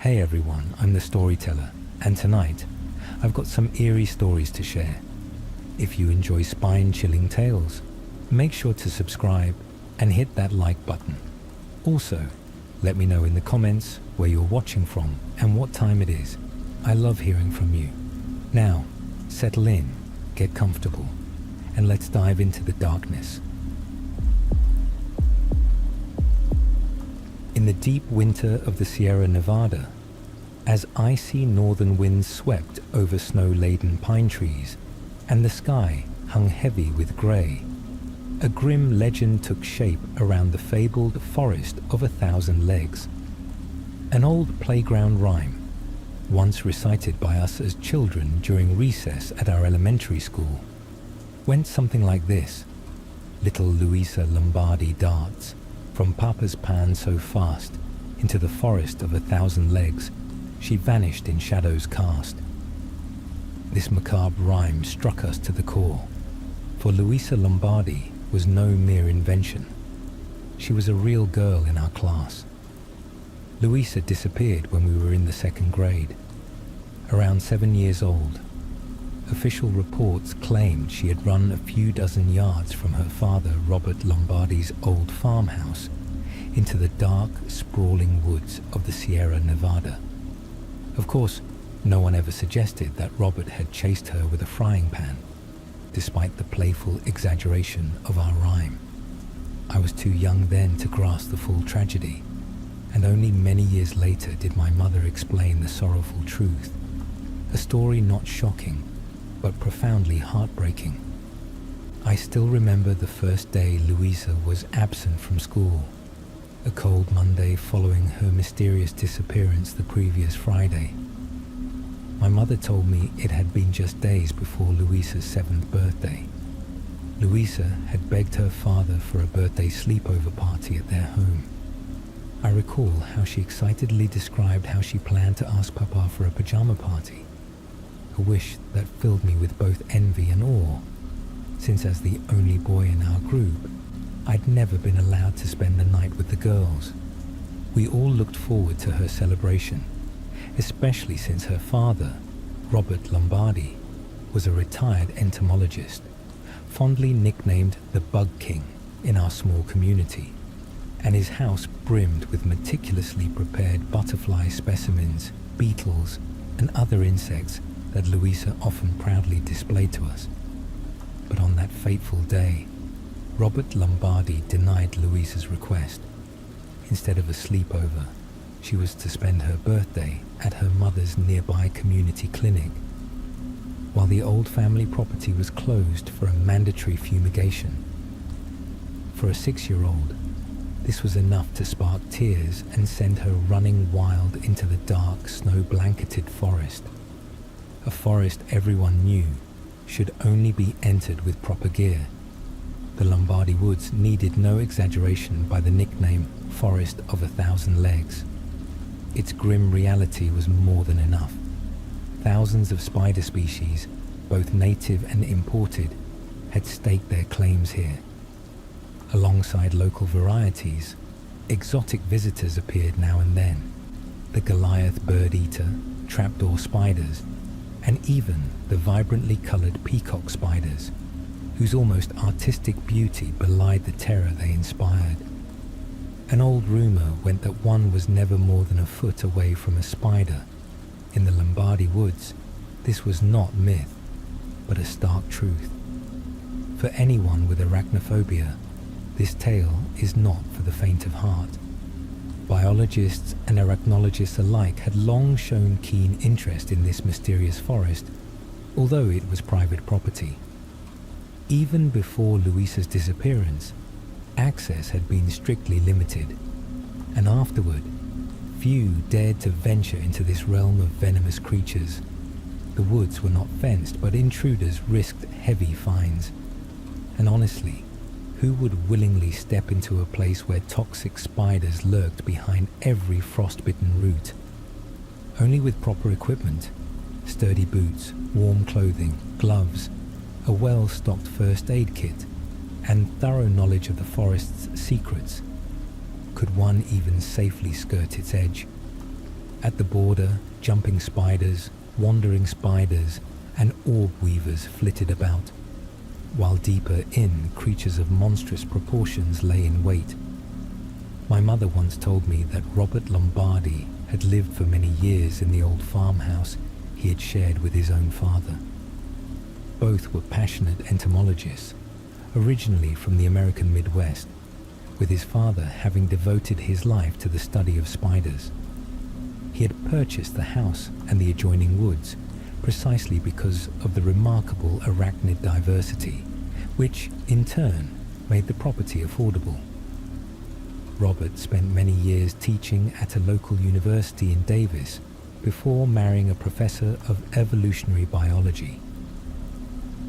Hey everyone, I'm the storyteller, and tonight I've got some eerie stories to share. If you enjoy spine-chilling tales, make sure to subscribe and hit that like button. Also, let me know in the comments where you're watching from and what time it is. I love hearing from you. Now, settle in, get comfortable, and let's dive into the darkness. In the deep winter of the Sierra Nevada, as icy northern winds swept over snow-laden pine trees and the sky hung heavy with grey, a grim legend took shape around the fabled Forest of 1,000 Legs. An old playground rhyme, once recited by us as children during recess at our elementary school, went something like this. Little Louisa Lombardi darts from Papa's pan so fast into the forest of 1,000 legs, she vanished in shadows cast. This macabre rhyme struck us to the core, for Louisa Lombardi was no mere invention. She was a real girl in our class. Louisa disappeared when we were in the 2nd grade, around 7 years old. Official reports claimed she had run a few dozen yards from her father Robert Lombardi's old farmhouse into the dark, sprawling woods of the Sierra Nevada. Of course, no one ever suggested that Robert had chased her with a frying pan, despite the playful exaggeration of our rhyme. I was too young then to grasp the full tragedy, and only many years later did my mother explain the sorrowful truth, a story not shocking, but profoundly heartbreaking. I still remember the first day Louisa was absent from school, a cold Monday following her mysterious disappearance the previous Friday. My mother told me it had been just days before Louisa's 7th birthday. Louisa had begged her father for a birthday sleepover party at their home. I recall how she excitedly described how she planned to ask Papa for a pajama party, a wish that filled me with both envy and awe, since as the only boy in our group, I'd never been allowed to spend the night with the girls. We all looked forward to her celebration, especially since her father, Robert Lombardi, was a retired entomologist, fondly nicknamed the Bug King in our small community, and his house brimmed with meticulously prepared butterfly specimens, beetles, and other insects that Louisa often proudly displayed to us. But on that fateful day, Robert Lombardi denied Louisa's request. Instead of a sleepover, she was to spend her birthday at her mother's nearby community clinic, while the old family property was closed for a mandatory fumigation. For a 6-year-old, this was enough to spark tears and send her running wild into the dark, snow-blanketed forest. A forest everyone knew should only be entered with proper gear. The Lombardi woods needed no exaggeration by the nickname Forest of 1,000 Legs. Its grim reality was more than enough. Thousands of spider species, both native and imported, had staked their claims here. Alongside local varieties, exotic visitors appeared now and then. The Goliath bird-eater, trapdoor spiders, and even the vibrantly coloured peacock spiders, whose almost artistic beauty belied the terror they inspired. An old rumour went that one was never more than a foot away from a spider. In the Lombardi woods, this was not myth, but a stark truth. For anyone with arachnophobia, this tale is not for the faint of heart. Biologists and arachnologists alike had long shown keen interest in this mysterious forest, although it was private property. Even before Louisa's disappearance, access had been strictly limited, and afterward, few dared to venture into this realm of venomous creatures. The woods were not fenced, but intruders risked heavy fines. And honestly, who would willingly step into a place where toxic spiders lurked behind every frostbitten root? Only with proper equipment, sturdy boots, warm clothing, gloves, a well-stocked first aid kit, and thorough knowledge of the forest's secrets, could one even safely skirt its edge. At the border, jumping spiders, wandering spiders, and orb weavers flitted about, while deeper in, creatures of monstrous proportions lay in wait. My mother once told me that Robert Lombardi had lived for many years in the old farmhouse he had shared with his own father. Both were passionate entomologists, originally from the American Midwest, with his father having devoted his life to the study of spiders. He had purchased the house and the adjoining woods precisely because of the remarkable arachnid diversity, which, in turn, made the property affordable. Robert spent many years teaching at a local university in Davis before marrying a professor of evolutionary biology.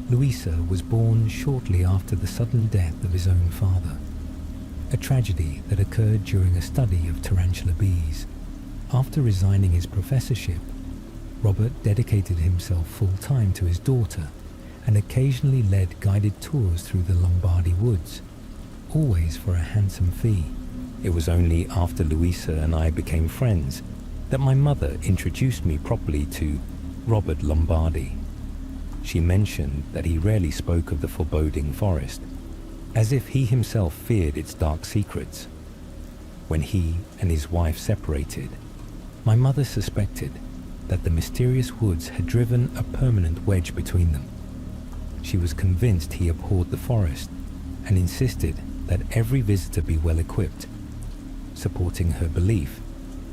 Louisa was born shortly after the sudden death of his own father, a tragedy that occurred during a study of tarantula bees. After resigning his professorship, Robert dedicated himself full-time to his daughter and occasionally led guided tours through the Lombardy woods, always for a handsome fee. It was only after Louisa and I became friends that my mother introduced me properly to Robert Lombardi. She mentioned that he rarely spoke of the foreboding forest, as if he himself feared its dark secrets. When he and his wife separated, my mother suspected that the mysterious woods had driven a permanent wedge between them. She was convinced he abhorred the forest and insisted that every visitor be well equipped, supporting her belief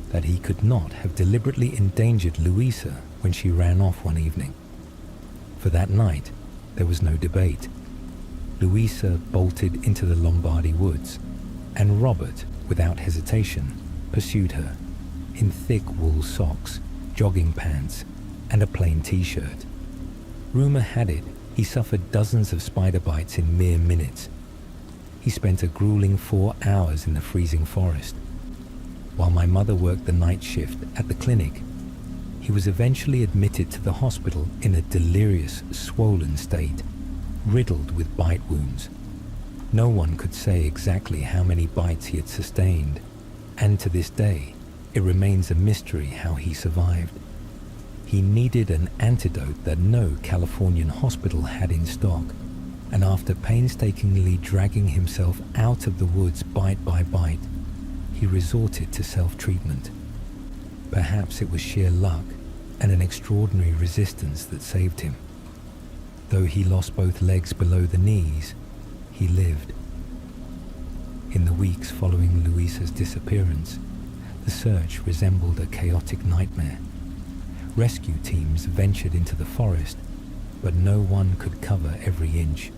that he could not have deliberately endangered Louisa when she ran off one evening. For that night, there was no debate. Louisa bolted into the Lombardy woods, and Robert, without hesitation, pursued her in thick wool socks, jogging pants, and a plain t-shirt. Rumor had it he suffered dozens of spider bites in mere minutes. He spent a grueling 4 hours in the freezing forest. While my mother worked the night shift at the clinic, he was eventually admitted to the hospital in a delirious, swollen state, riddled with bite wounds. No one could say exactly how many bites he had sustained, and to this day, it remains a mystery how he survived. He needed an antidote that no Californian hospital had in stock, and after painstakingly dragging himself out of the woods bite by bite, he resorted to self-treatment. Perhaps it was sheer luck and an extraordinary resistance that saved him. Though he lost both legs below the knees, he lived. In the weeks following Louisa's disappearance, the search resembled a chaotic nightmare. Rescue teams ventured into the forest, but no one could cover every inch.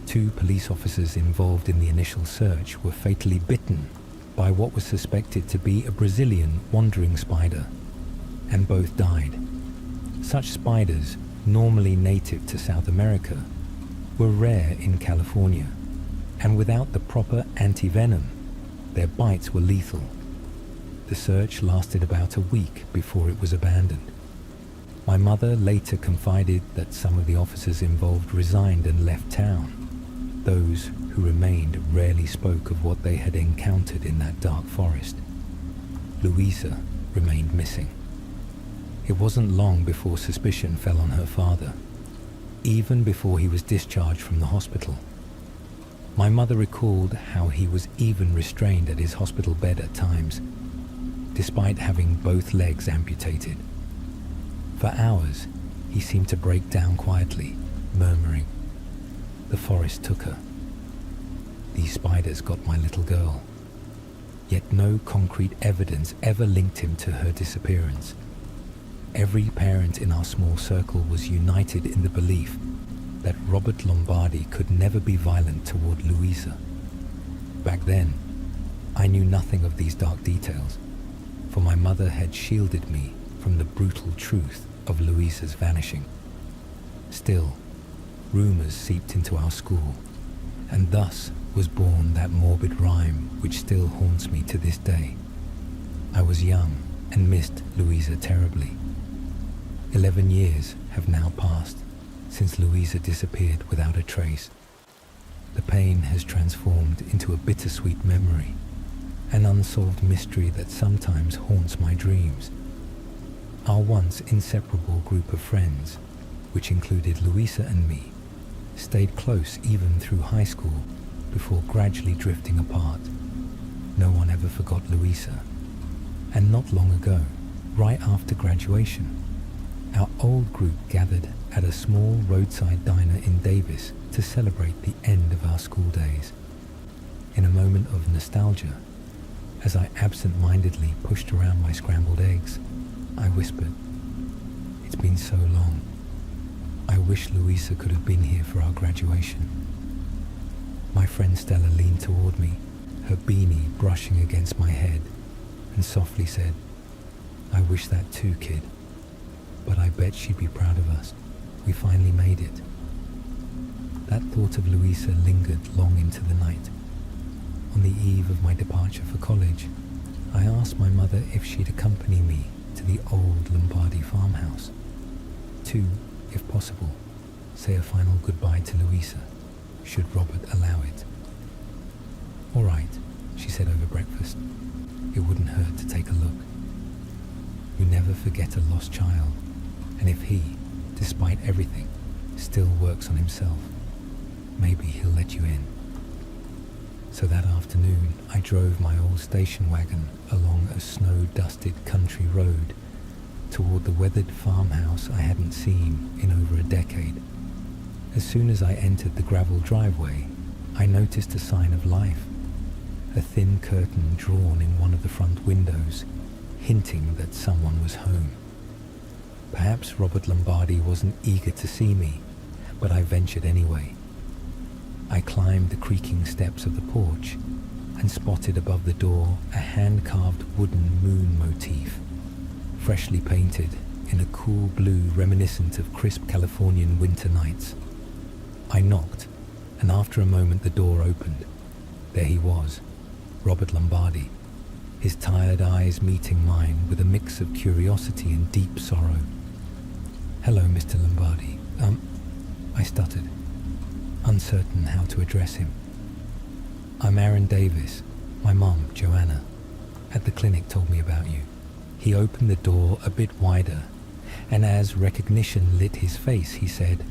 2 police officers involved in the initial search were fatally bitten by what was suspected to be a Brazilian wandering spider, and both died. Such spiders, normally native to South America, were rare in California, and without the proper anti-venom, their bites were lethal. The search lasted about a week before it was abandoned. My mother later confided that some of the officers involved resigned and left town. Those who remained rarely spoke of what they had encountered in that dark forest. Louisa remained missing. It wasn't long before suspicion fell on her father, even before he was discharged from the hospital. My mother recalled how he was even restrained at his hospital bed at times, despite having both legs amputated. For hours, he seemed to break down quietly, murmuring, "The forest took her. These spiders got my little girl." Yet no concrete evidence ever linked him to her disappearance. Every parent in our small circle was united in the belief that Robert Lombardi could never be violent toward Louisa. Back then, I knew nothing of these dark details, for my mother had shielded me from the brutal truth of Louisa's vanishing. Still, rumors seeped into our school, and thus was born that morbid rhyme which still haunts me to this day. I was young and missed Louisa terribly. 11 years have now passed since Louisa disappeared without a trace. The pain has transformed into a bittersweet memory, an unsolved mystery that sometimes haunts my dreams. Our once inseparable group of friends, which included Louisa and me, stayed close even through high school before gradually drifting apart. No one ever forgot Louisa. And not long ago, right after graduation, our old group gathered at a small roadside diner in Davis to celebrate the end of our school days. In a moment of nostalgia, as I absent-mindedly pushed around my scrambled eggs, I whispered, "It's been so long. I wish Louisa could have been here for our graduation." My friend Stella leaned toward me, her beanie brushing against my head, and softly said, "I wish that too, kid. But I bet she'd be proud of us. We finally made it." That thought of Louisa lingered long into the night. On the eve of my departure for college, I asked my mother if she'd accompany me to the old Lombardi farmhouse to, if possible, say a final goodbye to Louisa, should Robert allow it. "All right," she said over breakfast. "It wouldn't hurt to take a look. You never forget a lost child, and if he, despite everything, still works on himself, maybe he'll let you in." So that afternoon, I drove my old station wagon along a snow-dusted country road toward the weathered farmhouse I hadn't seen in over a decade. As soon as I entered the gravel driveway, I noticed a sign of life, a thin curtain drawn in one of the front windows, hinting that someone was home. Perhaps Robert Lombardi wasn't eager to see me, but I ventured anyway. I climbed the creaking steps of the porch and spotted above the door a hand-carved wooden moon motif, freshly painted in a cool blue reminiscent of crisp Californian winter nights. I knocked, and after a moment the door opened. There he was, Robert Lombardi, his tired eyes meeting mine with a mix of curiosity and deep sorrow. "Hello, Mr. Lombardi. I stuttered, uncertain how to address him. "I'm Aaron Davis. My mom, Joanna, at the clinic told me about you." He opened the door a bit wider, and as recognition lit his face, he said,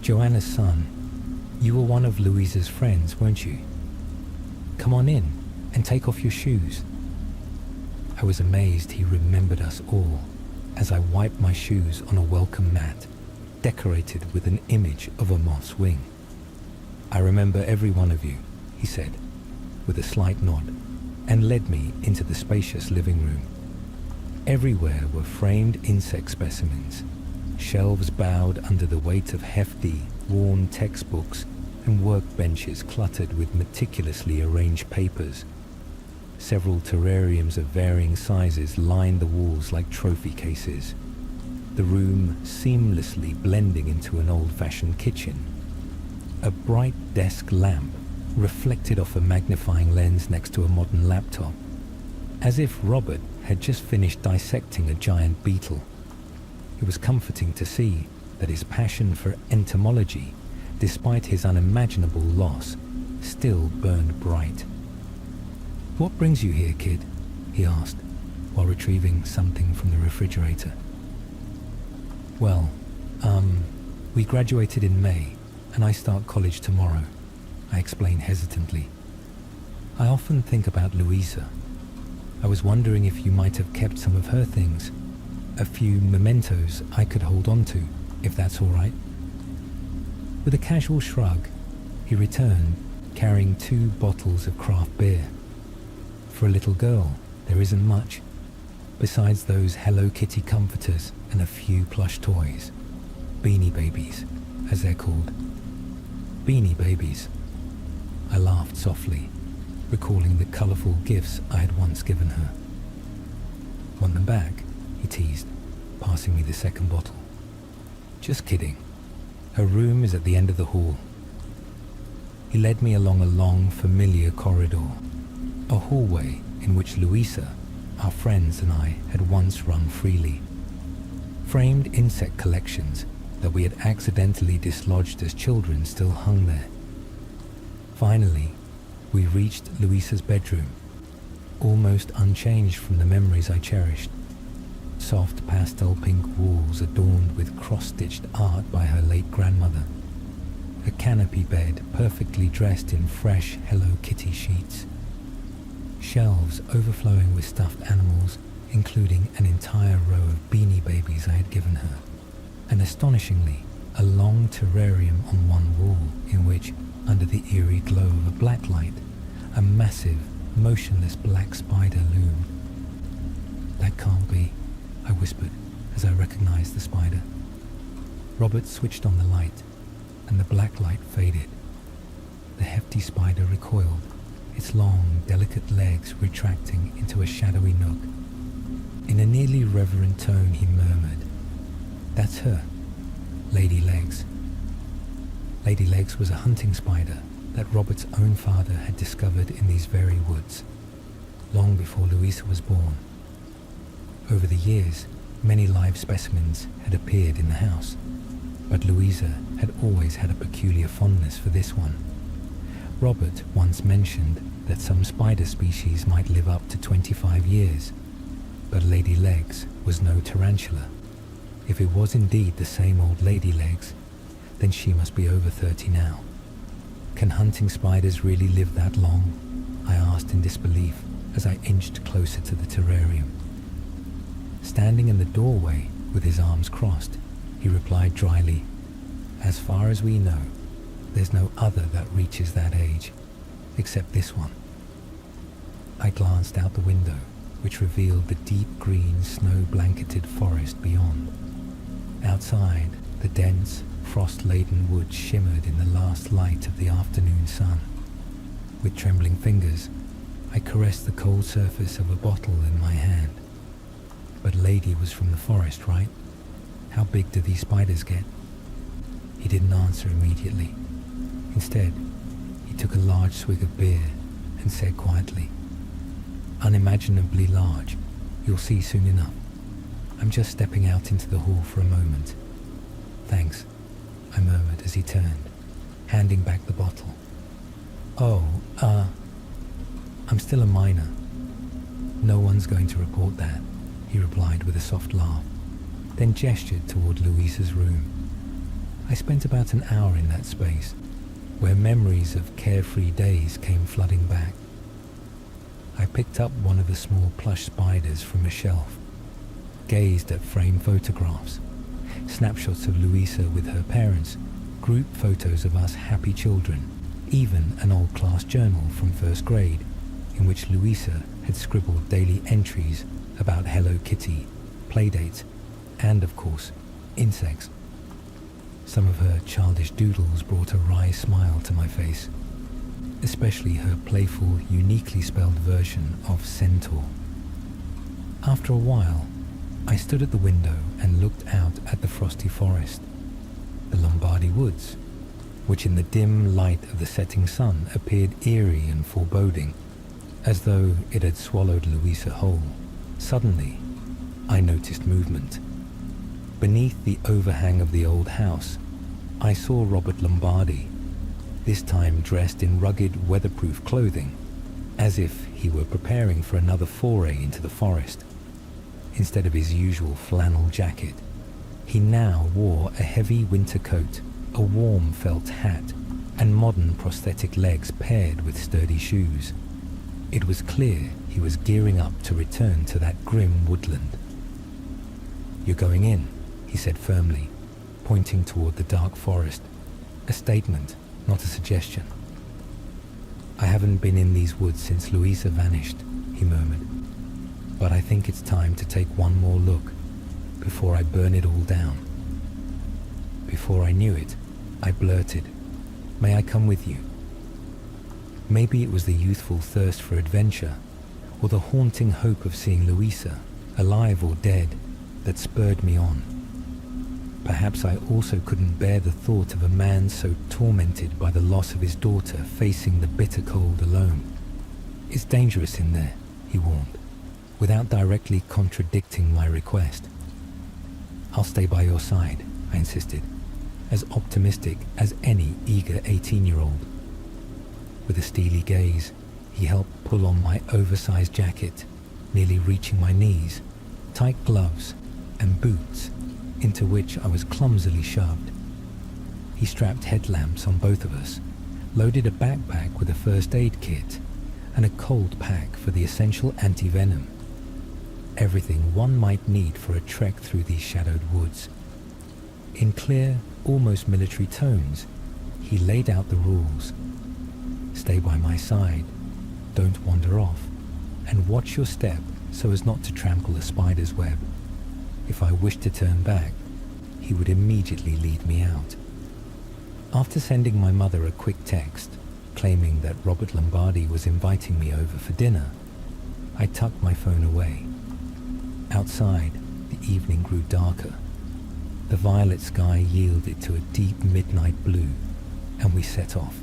"Joanna's son, you were one of Louisa's friends, weren't you? Come on in and take off your shoes." I was amazed he remembered us all as I wiped my shoes on a welcome mat decorated with an image of a moth's wing. "I remember every one of you," he said, with a slight nod, and led me into the spacious living room. Everywhere were framed insect specimens, shelves bowed under the weight of hefty, worn textbooks, and workbenches cluttered with meticulously arranged papers. Several terrariums of varying sizes lined the walls like trophy cases, the room seamlessly blending into an old-fashioned kitchen. A bright desk lamp reflected off a magnifying lens next to a modern laptop, as if Robert had just finished dissecting a giant beetle. It was comforting to see that his passion for entomology, despite his unimaginable loss, still burned bright. "What brings you here, kid?" he asked, while retrieving something from the refrigerator. "Well, we graduated in May, and I start college tomorrow," I explained hesitantly. "I often think about Louisa. I was wondering if you might have kept some of her things, a few mementos I could hold on to, if that's all right." With a casual shrug, he returned, carrying 2 bottles of craft beer. "For a little girl, there isn't much, besides those Hello Kitty comforters and a few plush toys. Beanie Babies, as they're called." "Beanie Babies." I laughed softly, recalling the colourful gifts I had once given her. "Want them back?" he teased, passing me the second bottle. "Just kidding. Her room is at the end of the hall." He led me along a long, familiar corridor, a hallway in which Louisa, our friends, and I had once run freely. Framed insect collections that we had accidentally dislodged as children still hung there. Finally, we reached Louisa's bedroom, almost unchanged from the memories I cherished. soft pastel pink walls adorned with cross-stitched art by her late grandmother. A canopy bed perfectly dressed in fresh Hello Kitty sheets. Shelves overflowing with stuffed animals, including an entire row of Beanie Babies I had given her. And astonishingly, a long terrarium on one wall in which, under the eerie glow of a black light, a massive, motionless black spider loomed. "That can't be," I whispered as I recognized the spider. Robert switched on the light, and the black light faded. The hefty spider recoiled, its long, delicate legs retracting into a shadowy nook. In a nearly reverent tone he murmured, "That's her, Lady Legs." Lady Legs was a hunting spider that Robert's own father had discovered in these very woods, long before Louisa was born. Over the years, many live specimens had appeared in the house, but Louisa had always had a peculiar fondness for this one. Robert once mentioned that some spider species might live up to 25 years, but Lady Legs was no tarantula. If it was indeed the same old Lady Legs, then she must be over 30 now. Can hunting spiders really live that long? I asked in disbelief as I inched closer to the terrarium. Standing in the doorway with his arms crossed, he replied dryly, "As far as we know, there's no other that reaches that age, except this one." I glanced out the window, which revealed the deep green snow-blanketed forest beyond. Outside, the dense, frost-laden woods shimmered in the last light of the afternoon sun. With trembling fingers, I caressed the cold surface of a bottle in my hand. But Lady was from the forest, right? How big do these spiders get? He didn't answer immediately. Instead, he took a large swig of beer and said quietly, "Unimaginably large. You'll see soon enough. I'm just stepping out into the hall for a moment." "Thanks," I murmured as he turned, handing back the bottle. "Oh, I'm still a minor. No one's going to report that," he replied with a soft laugh, then gestured toward Louisa's room. I spent about an hour in that space, where memories of carefree days came flooding back. I picked up one of the small plush spiders from a shelf, gazed at framed photographs, snapshots of Louisa with her parents, group photos of us happy children, even an old class journal from first grade, in which Louisa had scribbled daily entries about Hello Kitty, playdates, and of course, insects. Some of her childish doodles brought a wry smile to my face, especially her playful, uniquely spelled version of centaur. After a while, I stood at the window and looked out at the frosty forest, the Lombardy woods, which in the dim light of the setting sun appeared eerie and foreboding, as though it had swallowed Louisa whole. Suddenly, I noticed movement. Beneath the overhang of the old house, I saw Robert Lombardy, this time dressed in rugged, weatherproof clothing, as if he were preparing for another foray into the forest. Instead of his usual flannel jacket, he now wore a heavy winter coat, a warm felt hat, and modern prosthetic legs paired with sturdy shoes. It was clear he was gearing up to return to that grim woodland. "You're going in," he said firmly, pointing toward the dark forest, a statement, not a suggestion. "I haven't been in these woods since Louisa vanished," he murmured, "but I think it's time to take one more look before I burn it all down." Before I knew it, I blurted, "May I come with you?" Maybe it was the youthful thirst for adventure, or the haunting hope of seeing Louisa, alive or dead, that spurred me on. Perhaps I also couldn't bear the thought of a man so tormented by the loss of his daughter facing the bitter cold alone. "It's dangerous in there," he warned, without directly contradicting my request. "I'll stay by your side," I insisted, as optimistic as any eager 18-year-old. With a steely gaze, he helped pull on my oversized jacket, nearly reaching my knees, tight gloves, and boots, into which I was clumsily shoved. He strapped headlamps on both of us, loaded a backpack with a first aid kit, and a cold pack for the essential anti-venom. Everything one might need for a trek through these shadowed woods. In clear, almost military tones, he laid out the rules. Stay by my side, don't wander off, and watch your step so as not to trample a spider's web. If I wished to turn back, he would immediately lead me out. After sending my mother a quick text, claiming that Robert Lombardi was inviting me over for dinner, I tucked my phone away. Outside, the evening grew darker. The violet sky yielded to a deep midnight blue, and we set off.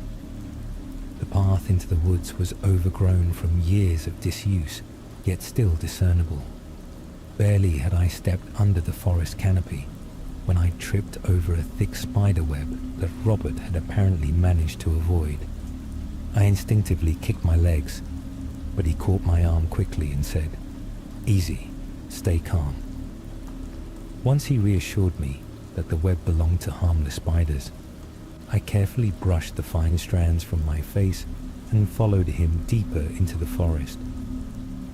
The path into the woods was overgrown from years of disuse, yet still discernible. Barely had I stepped under the forest canopy when I tripped over a thick spider web that Robert had apparently managed to avoid. I instinctively kicked my legs, but he caught my arm quickly and said, "Easy, stay calm." Once he reassured me that the web belonged to harmless spiders, I carefully brushed the fine strands from my face and followed him deeper into the forest.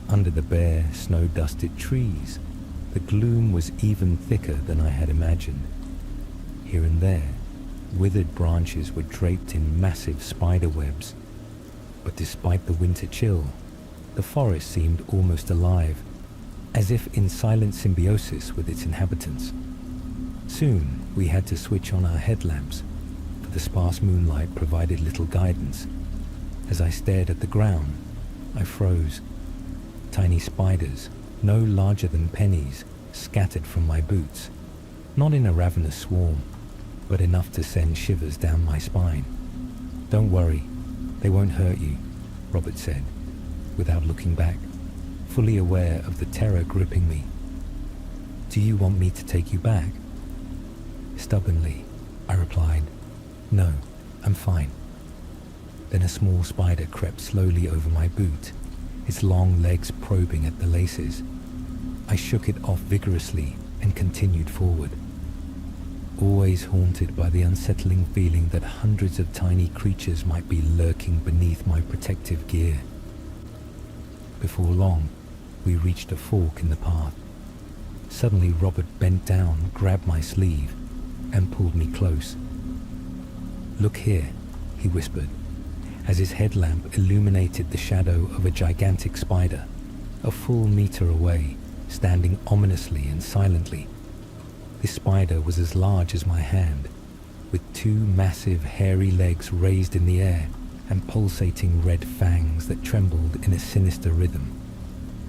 Under the bare, snow-dusted trees, the gloom was even thicker than I had imagined. Here and there, withered branches were draped in massive spider webs. But despite the winter chill, the forest seemed almost alive, as if in silent symbiosis with its inhabitants. Soon, we had to switch on our headlamps, for the sparse moonlight provided little guidance. As I stared at the ground, I froze. Tiny spiders, no larger than pennies, scattered from my boots, not in a ravenous swarm, but enough to send shivers down my spine. "Don't worry, they won't hurt you," Robert said, without looking back, fully aware of the terror gripping me. "Do you want me to take you back?" Stubbornly, I replied, "No, I'm fine." Then a small spider crept slowly over my boot, its long legs probing at the laces. I shook it off vigorously and continued forward, always haunted by the unsettling feeling that hundreds of tiny creatures might be lurking beneath my protective gear. Before long, we reached a fork in the path. Suddenly Robert bent down, grabbed my sleeve, and pulled me close. "Look here," he whispered, as his headlamp illuminated the shadow of a gigantic spider, a full meter away, standing ominously and silently. This spider was as large as my hand, with two massive hairy legs raised in the air and pulsating red fangs that trembled in a sinister rhythm.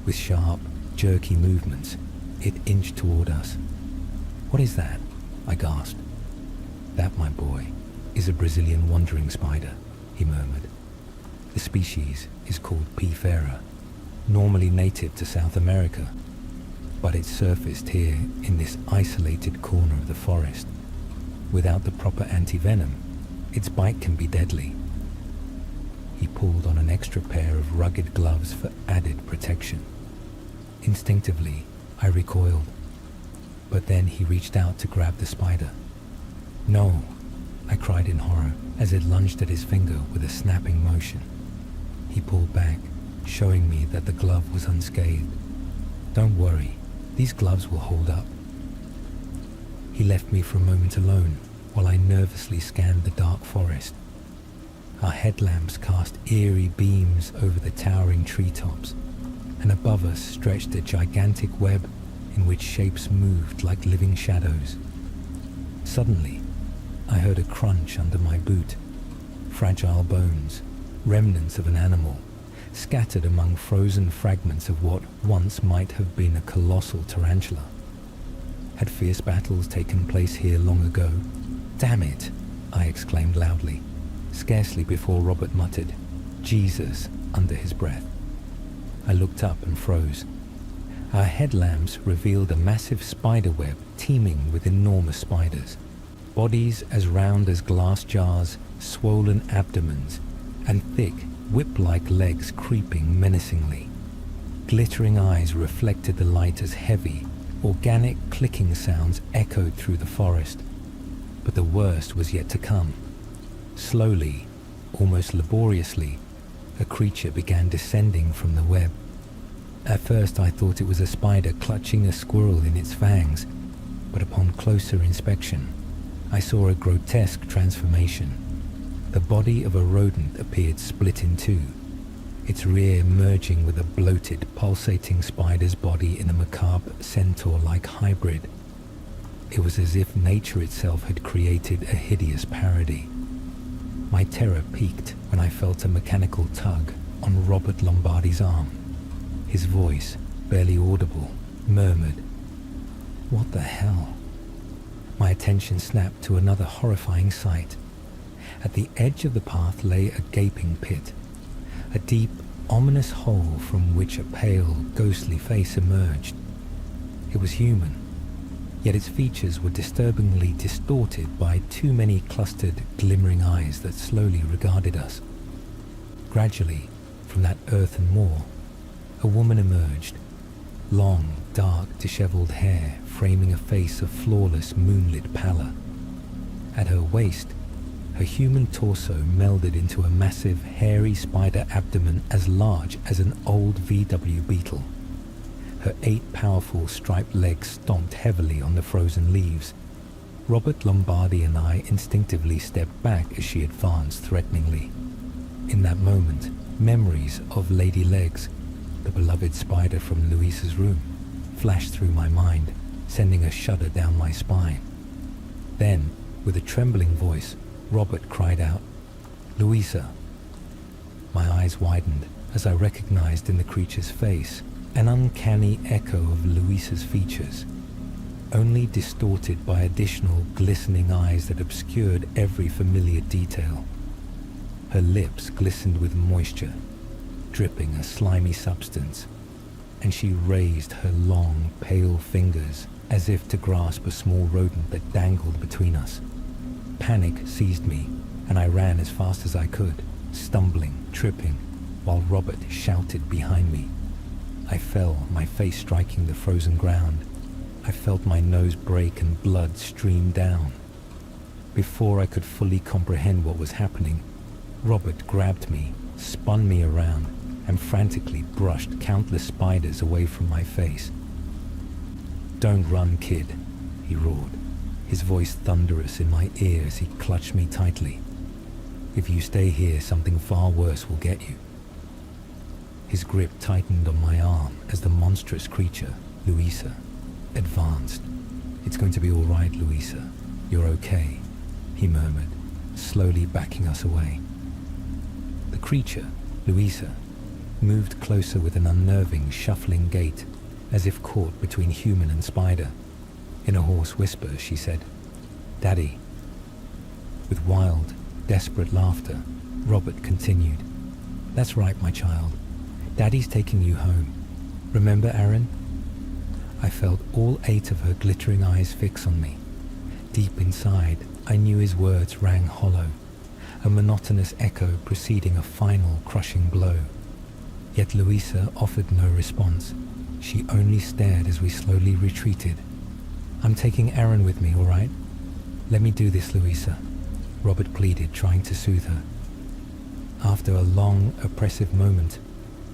With sharp, jerky movements, it inched toward us. "What is that?" I gasped. "That, my boy, is a Brazilian wandering spider," he murmured. "The species is called P. fera, normally native to South America, but it surfaced here in this isolated corner of the forest. Without the proper anti-venom, its bite can be deadly." He pulled on an extra pair of rugged gloves for added protection. Instinctively, I recoiled, but then he reached out to grab the spider. "No," I cried in horror as it lunged at his finger with a snapping motion. He pulled back, showing me that the glove was unscathed. "Don't worry, these gloves will hold up." He left me for a moment alone while I nervously scanned the dark forest. Our headlamps cast eerie beams over the towering treetops, and above us stretched a gigantic web in which shapes moved like living shadows. Suddenly, I heard a crunch under my boot. Fragile bones, remnants of an animal, scattered among frozen fragments of what once might have been a colossal tarantula. Had fierce battles taken place here long ago? "Damn it!" I exclaimed loudly, scarcely before Robert muttered, "Jesus," under his breath. I looked up and froze. Our headlamps revealed a massive spider web teeming with enormous spiders, bodies as round as glass jars, swollen abdomens, and thick, whip-like legs creeping menacingly. Glittering eyes reflected the light as heavy, Organic clicking sounds echoed through the forest, but the worst was yet to come. Slowly, almost laboriously, a creature began descending from the web. At first I thought it was a spider clutching a squirrel in its fangs, but upon closer inspection, I saw a grotesque transformation. The body of a rodent appeared split in two, its rear merging with a bloated, pulsating spider's body in a macabre centaur-like hybrid. It was as if nature itself had created a hideous parody. My terror peaked when I felt a mechanical tug on Robert Lombardi's arm. His voice, barely audible, murmured, "What the hell?" My attention snapped to another horrifying sight. At the edge of the path lay a gaping pit, a deep, ominous hole from which a pale, ghostly face emerged. It was human, yet its features were disturbingly distorted by too many clustered, glimmering eyes that slowly regarded us. Gradually, from that earthen moor, a woman emerged, long, dark, disheveled hair framing a face of flawless, moonlit pallor. At her waist, her human torso melded into a massive, hairy spider abdomen as large as an old VW Beetle. Her 8 powerful striped legs stomped heavily on the frozen leaves. Robert Lombardi and I instinctively stepped back as she advanced threateningly. In that moment, memories of Lady Legs, the beloved spider from Louisa's room, flashed through my mind, sending a shudder down my spine. Then, with a trembling voice, Robert cried out, "Louisa!" My eyes widened as I recognized in the creature's face an uncanny echo of Louisa's features, only distorted by additional glistening eyes that obscured every familiar detail. Her lips glistened with moisture, dripping a slimy substance, and she raised her long, pale fingers as if to grasp a small rodent that dangled between us. Panic seized me, and I ran as fast as I could, stumbling, tripping, while Robert shouted behind me. I fell, my face striking the frozen ground. I felt my nose break and blood stream down. Before I could fully comprehend what was happening, Robert grabbed me, spun me around, and frantically brushed countless spiders away from my face. "Don't run, kid," he roared, his voice thunderous in my ear as he clutched me tightly. "If you stay here, something far worse will get you." His grip tightened on my arm as the monstrous creature, Louisa, advanced. "It's going to be all right, Louisa. You're okay," he murmured, slowly backing us away. The creature, Louisa, moved closer with an unnerving, shuffling gait, as if caught between human and spider. In a hoarse whisper, she said, "Daddy." With wild, desperate laughter, Robert continued, "That's right, my child. Daddy's taking you home. Remember, Aaron?" I felt all 8 of her glittering eyes fix on me. Deep inside, I knew his words rang hollow, a monotonous echo preceding a final crushing blow. Yet Louisa offered no response. She only stared as we slowly retreated. "I'm taking Aaron with me, all right? Let me do this, Louisa," Robert pleaded, trying to soothe her. After a long, oppressive moment,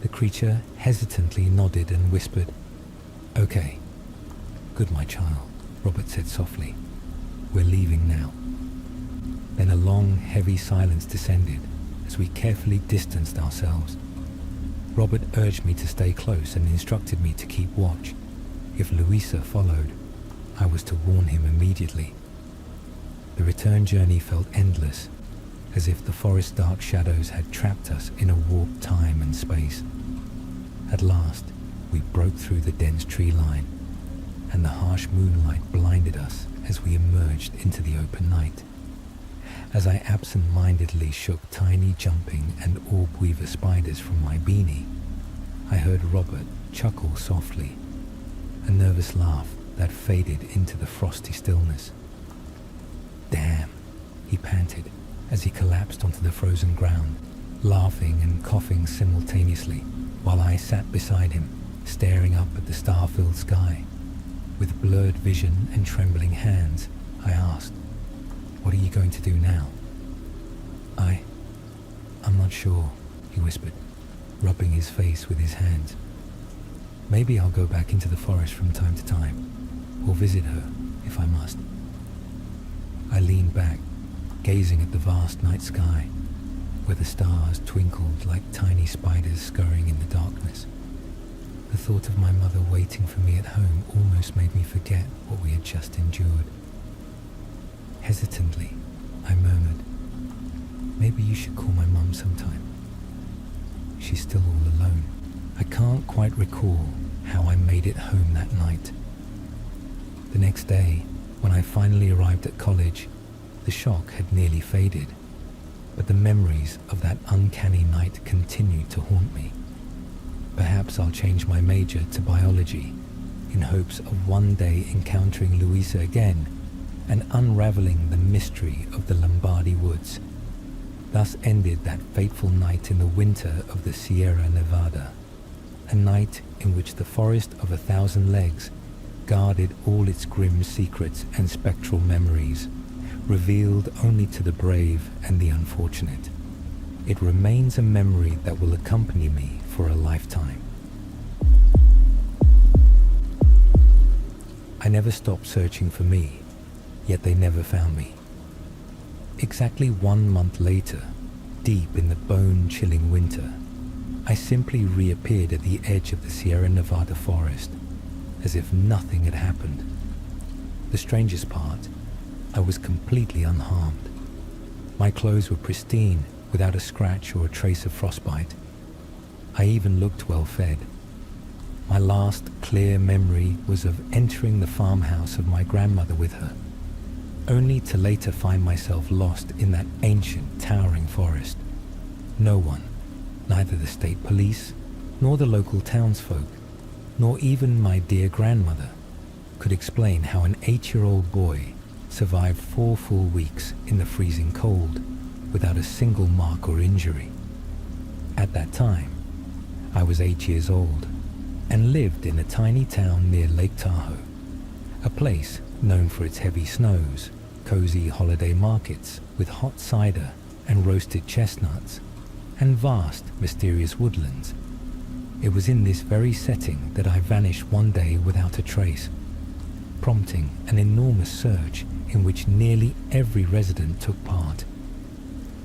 the creature hesitantly nodded and whispered, "Okay." "Good, my child," Robert said softly. "We're leaving now." Then a long, heavy silence descended as we carefully distanced ourselves. Robert urged me to stay close and instructed me to keep watch. If Louisa followed, I was to warn him immediately. The return journey felt endless, as if the forest's dark shadows had trapped us in a warped time and space. At last, we broke through the dense tree line, and the harsh moonlight blinded us as we emerged into the open night. As I absent-mindedly shook tiny jumping and orb-weaver spiders from my beanie, I heard Robert chuckle softly, a nervous laugh that faded into the frosty stillness. "Damn," he panted as he collapsed onto the frozen ground, laughing and coughing simultaneously, while I sat beside him, staring up at the star-filled sky. With blurred vision and trembling hands, I asked, "What are you going to do now?" I'm not sure," he whispered, rubbing his face with his hands. "Maybe I'll go back into the forest from time to time, or visit her if I must." I leaned back, gazing at the vast night sky, where the stars twinkled like tiny spiders scurrying in the darkness. The thought of my mother waiting for me at home almost made me forget what we had just endured. Hesitantly, I murmured, "Maybe you should call my mum sometime. She's still all alone." I can't quite recall how I made it home that night. The next day, when I finally arrived at college, the shock had nearly faded, but the memories of that uncanny night continued to haunt me. Perhaps I'll change my major to biology in hopes of one day encountering Louisa again and unraveling the mystery of the Lombardy woods. Thus ended that fateful night in the winter of the Sierra Nevada, a night in which the forest of 1,000 legs guarded all its grim secrets and spectral memories, revealed only to the brave and the unfortunate. It remains a memory that will accompany me for a lifetime. I never stopped searching for me, yet they never found me. Exactly 1 month later, deep in the bone-chilling winter, I simply reappeared at the edge of the Sierra Nevada forest, as if nothing had happened. The strangest part, I was completely unharmed. My clothes were pristine, without a scratch or a trace of frostbite. I even looked well fed. My last clear memory was of entering the farmhouse of my grandmother with her, only to later find myself lost in that ancient, towering forest. No one, neither the state police, nor the local townsfolk, nor even my dear grandmother, could explain how an 8-year-old boy survived 4 full weeks in the freezing cold without a single mark or injury. At that time, I was 8 years old and lived in a tiny town near Lake Tahoe, a place known for its heavy snows, cozy holiday markets with hot cider and roasted chestnuts, and vast, mysterious woodlands. It was in this very setting that I vanished one day without a trace, prompting an enormous search in which nearly every resident took part.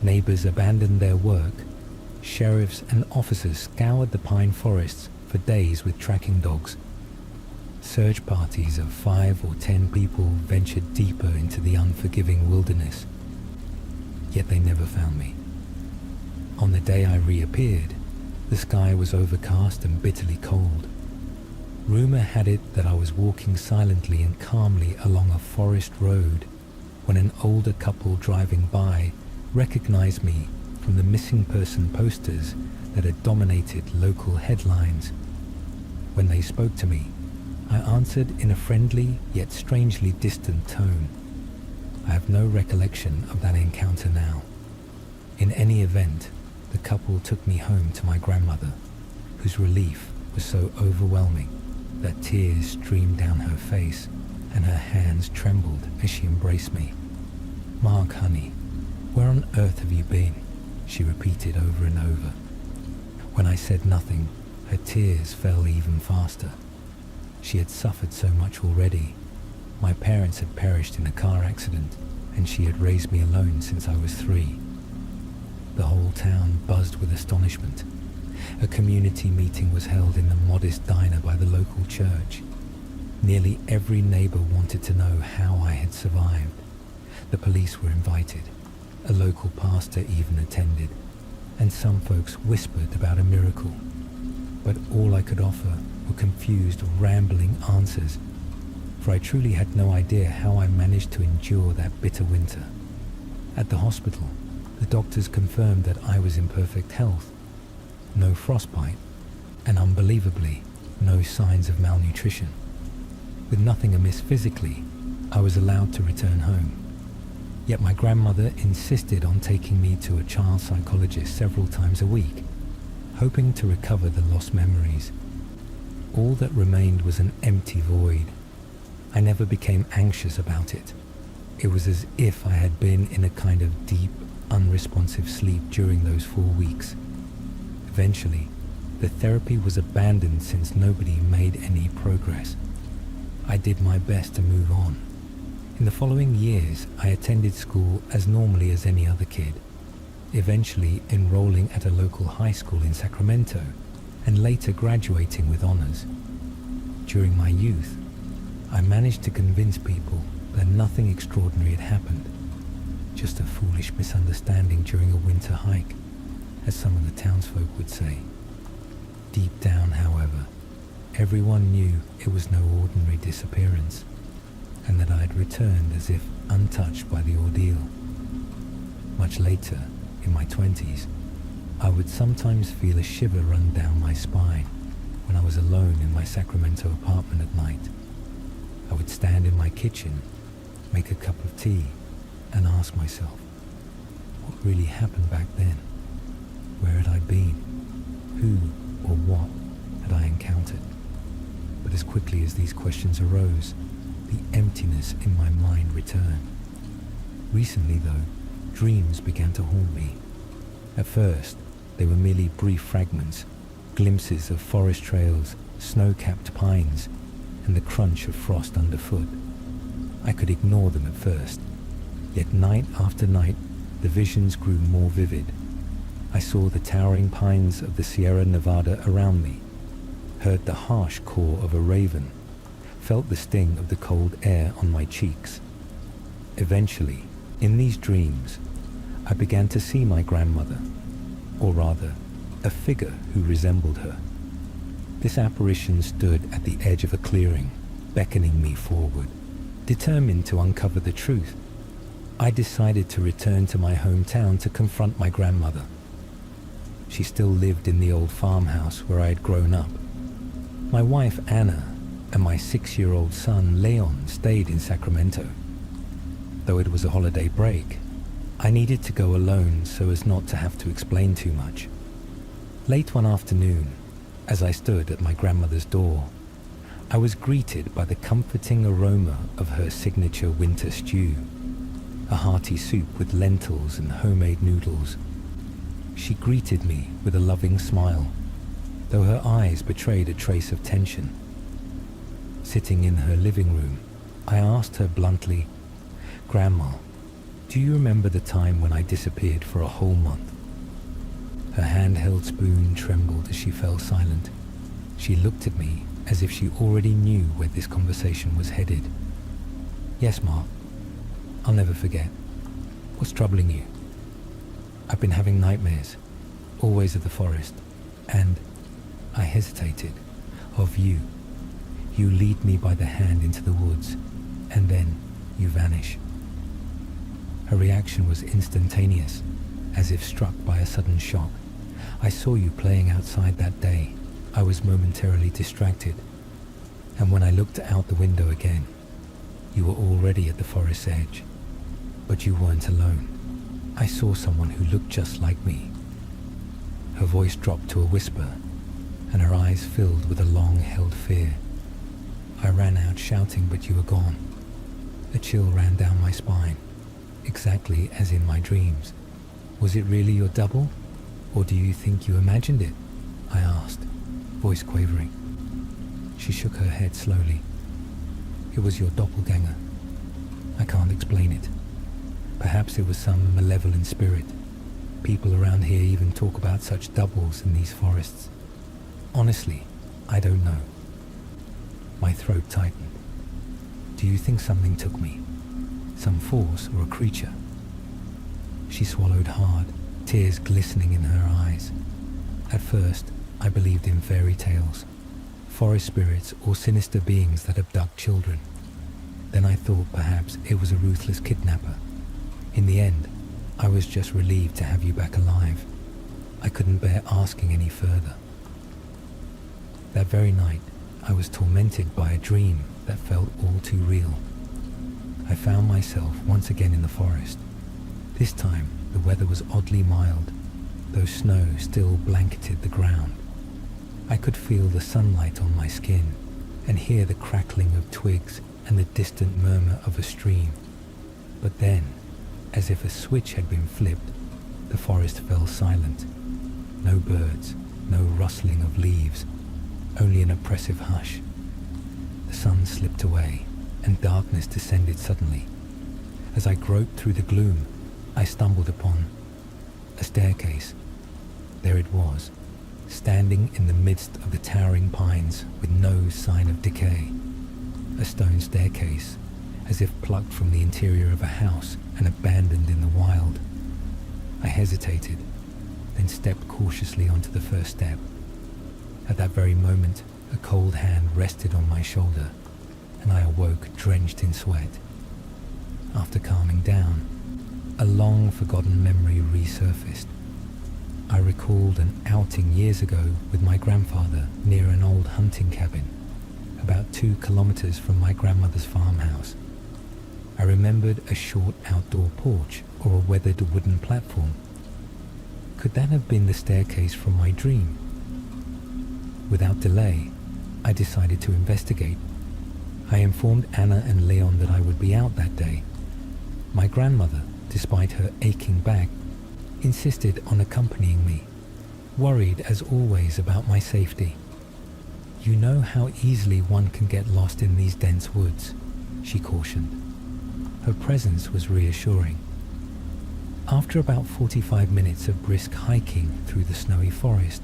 Neighbors abandoned their work, sheriffs and officers scoured the pine forests for days with tracking dogs. Search parties of 5 or 10 people ventured deeper into the unforgiving wilderness, yet they never found me. On the day I reappeared, the sky was overcast and bitterly cold. Rumor had it that I was walking silently and calmly along a forest road when an older couple driving by recognized me from the missing person posters that had dominated local headlines. When they spoke to me, I answered in a friendly yet strangely distant tone. I have no recollection of that encounter now. In any event, the couple took me home to my grandmother, whose relief was so overwhelming that tears streamed down her face and her hands trembled as she embraced me. "Mark, honey, where on earth have you been?" she repeated over and over. When I said nothing, her tears fell even faster. She had suffered so much already. My parents had perished in a car accident, and she had raised me alone since I was 3. The whole town buzzed with astonishment. A community meeting was held in the modest diner by the local church. Nearly every neighbor wanted to know how I had survived. The police were invited. A local pastor even attended, and some folks whispered about a miracle. But all I could offer were confused, rambling answers, for I truly had no idea how I managed to endure that bitter winter. At the hospital, the doctors confirmed that I was in perfect health, no frostbite, and unbelievably, no signs of malnutrition. With nothing amiss physically, I was allowed to return home. Yet my grandmother insisted on taking me to a child psychologist several times a week, hoping to recover the lost memories. All that remained was an empty void, I never became anxious about it. It was as if I had been in a kind of deep, unresponsive sleep during those 4 weeks. Eventually, the therapy was abandoned since nobody made any progress. I did my best to move on. In the following years, I attended school as normally as any other kid, eventually enrolling at a local high school in Sacramento and later graduating with honors. During my youth, I managed to convince people that nothing extraordinary had happened, just a foolish misunderstanding during a winter hike, as some of the townsfolk would say. Deep down, however, everyone knew it was no ordinary disappearance, and that I had returned as if untouched by the ordeal. Much later, in my 20s, I would sometimes feel a shiver run down my spine when I was alone in my Sacramento apartment at night. I would stand in my kitchen, make a cup of tea, and ask myself, what really happened back then? Where had I been? Who or what had I encountered? But as quickly as these questions arose, the emptiness in my mind returned. Recently, though, dreams began to haunt me. At first, they were merely brief fragments, glimpses of forest trails, snow-capped pines, and the crunch of frost underfoot. I could ignore them at first, yet night after night, the visions grew more vivid. I saw the towering pines of the Sierra Nevada around me, heard the harsh caw of a raven, felt the sting of the cold air on my cheeks. Eventually, in these dreams, I began to see my grandmother, or rather, a figure who resembled her. This apparition stood at the edge of a clearing, beckoning me forward. Determined to uncover the truth, I decided to return to my hometown to confront my grandmother. She still lived in the old farmhouse where I had grown up. My wife Anna and my 6-year-old son Leon stayed in Sacramento. Though it was a holiday break, I needed to go alone so as not to have to explain too much. Late one afternoon, as I stood at my grandmother's door, I was greeted by the comforting aroma of her signature winter stew, a hearty soup with lentils and homemade noodles. She greeted me with a loving smile, though her eyes betrayed a trace of tension. Sitting in her living room, I asked her bluntly, "Grandma, do you remember the time when I disappeared for a whole month?" Her handheld spoon trembled as she fell silent. She looked at me as if she already knew where this conversation was headed. "Yes, Ma. I'll never forget. What's troubling you?" "I've been having nightmares, always of the forest, and," I hesitated, "of you. You lead me by the hand into the woods, and then you vanish." Her reaction was instantaneous, as if struck by a sudden shock. "I saw you playing outside that day. I was momentarily distracted, and when I looked out the window again, you were already at the forest's edge. But you weren't alone. I saw someone who looked just like me." Her voice dropped to a whisper, and her eyes filled with a long-held fear. I ran out shouting, "But you were gone." A chill ran down my spine, exactly as in my dreams. "Was it really your double, or do you think you imagined it?" I asked, voice quavering. She shook her head slowly. "It was your doppelganger. I can't explain it. Perhaps it was some malevolent spirit. People around here even talk about such doubles in these forests. Honestly, I don't know." My throat tightened. "Do you think something took me? Some force or a creature?" She swallowed hard, tears glistening in her eyes. At first, I believed in fairy tales, forest spirits or sinister beings that abduct children. Then I thought perhaps it was a ruthless kidnapper. In the end, I was just relieved to have you back alive. I couldn't bear asking any further. That very night, I was tormented by a dream that felt all too real. I found myself once again in the forest. This time, the weather was oddly mild, though snow still blanketed the ground. I could feel the sunlight on my skin and hear the crackling of twigs and the distant murmur of a stream. But then, as if a switch had been flipped, the forest fell silent. No birds, no rustling of leaves, only an oppressive hush. The sun slipped away, and darkness descended suddenly. As I groped through the gloom, I stumbled upon a staircase. There it was, standing in the midst of the towering pines with no sign of decay. A stone staircase, as if plucked from the interior of a house and abandoned in the wild. I hesitated, then stepped cautiously onto the first step. At that very moment, a cold hand rested on my shoulder, and I awoke drenched in sweat. After calming down, a long-forgotten memory resurfaced. I recalled an outing years ago with my grandfather near an old hunting cabin, about 2 kilometers from my grandmother's farmhouse. I remembered a short outdoor porch or a weathered wooden platform. Could that have been the staircase from my dream? Without delay, I decided to investigate. I informed Anna and Leon that I would be out that day. My grandmother, despite her aching back, insisted on accompanying me, worried as always about my safety. "You know how easily one can get lost in these dense woods," she cautioned. Her presence was reassuring. After about 45 minutes of brisk hiking through the snowy forest,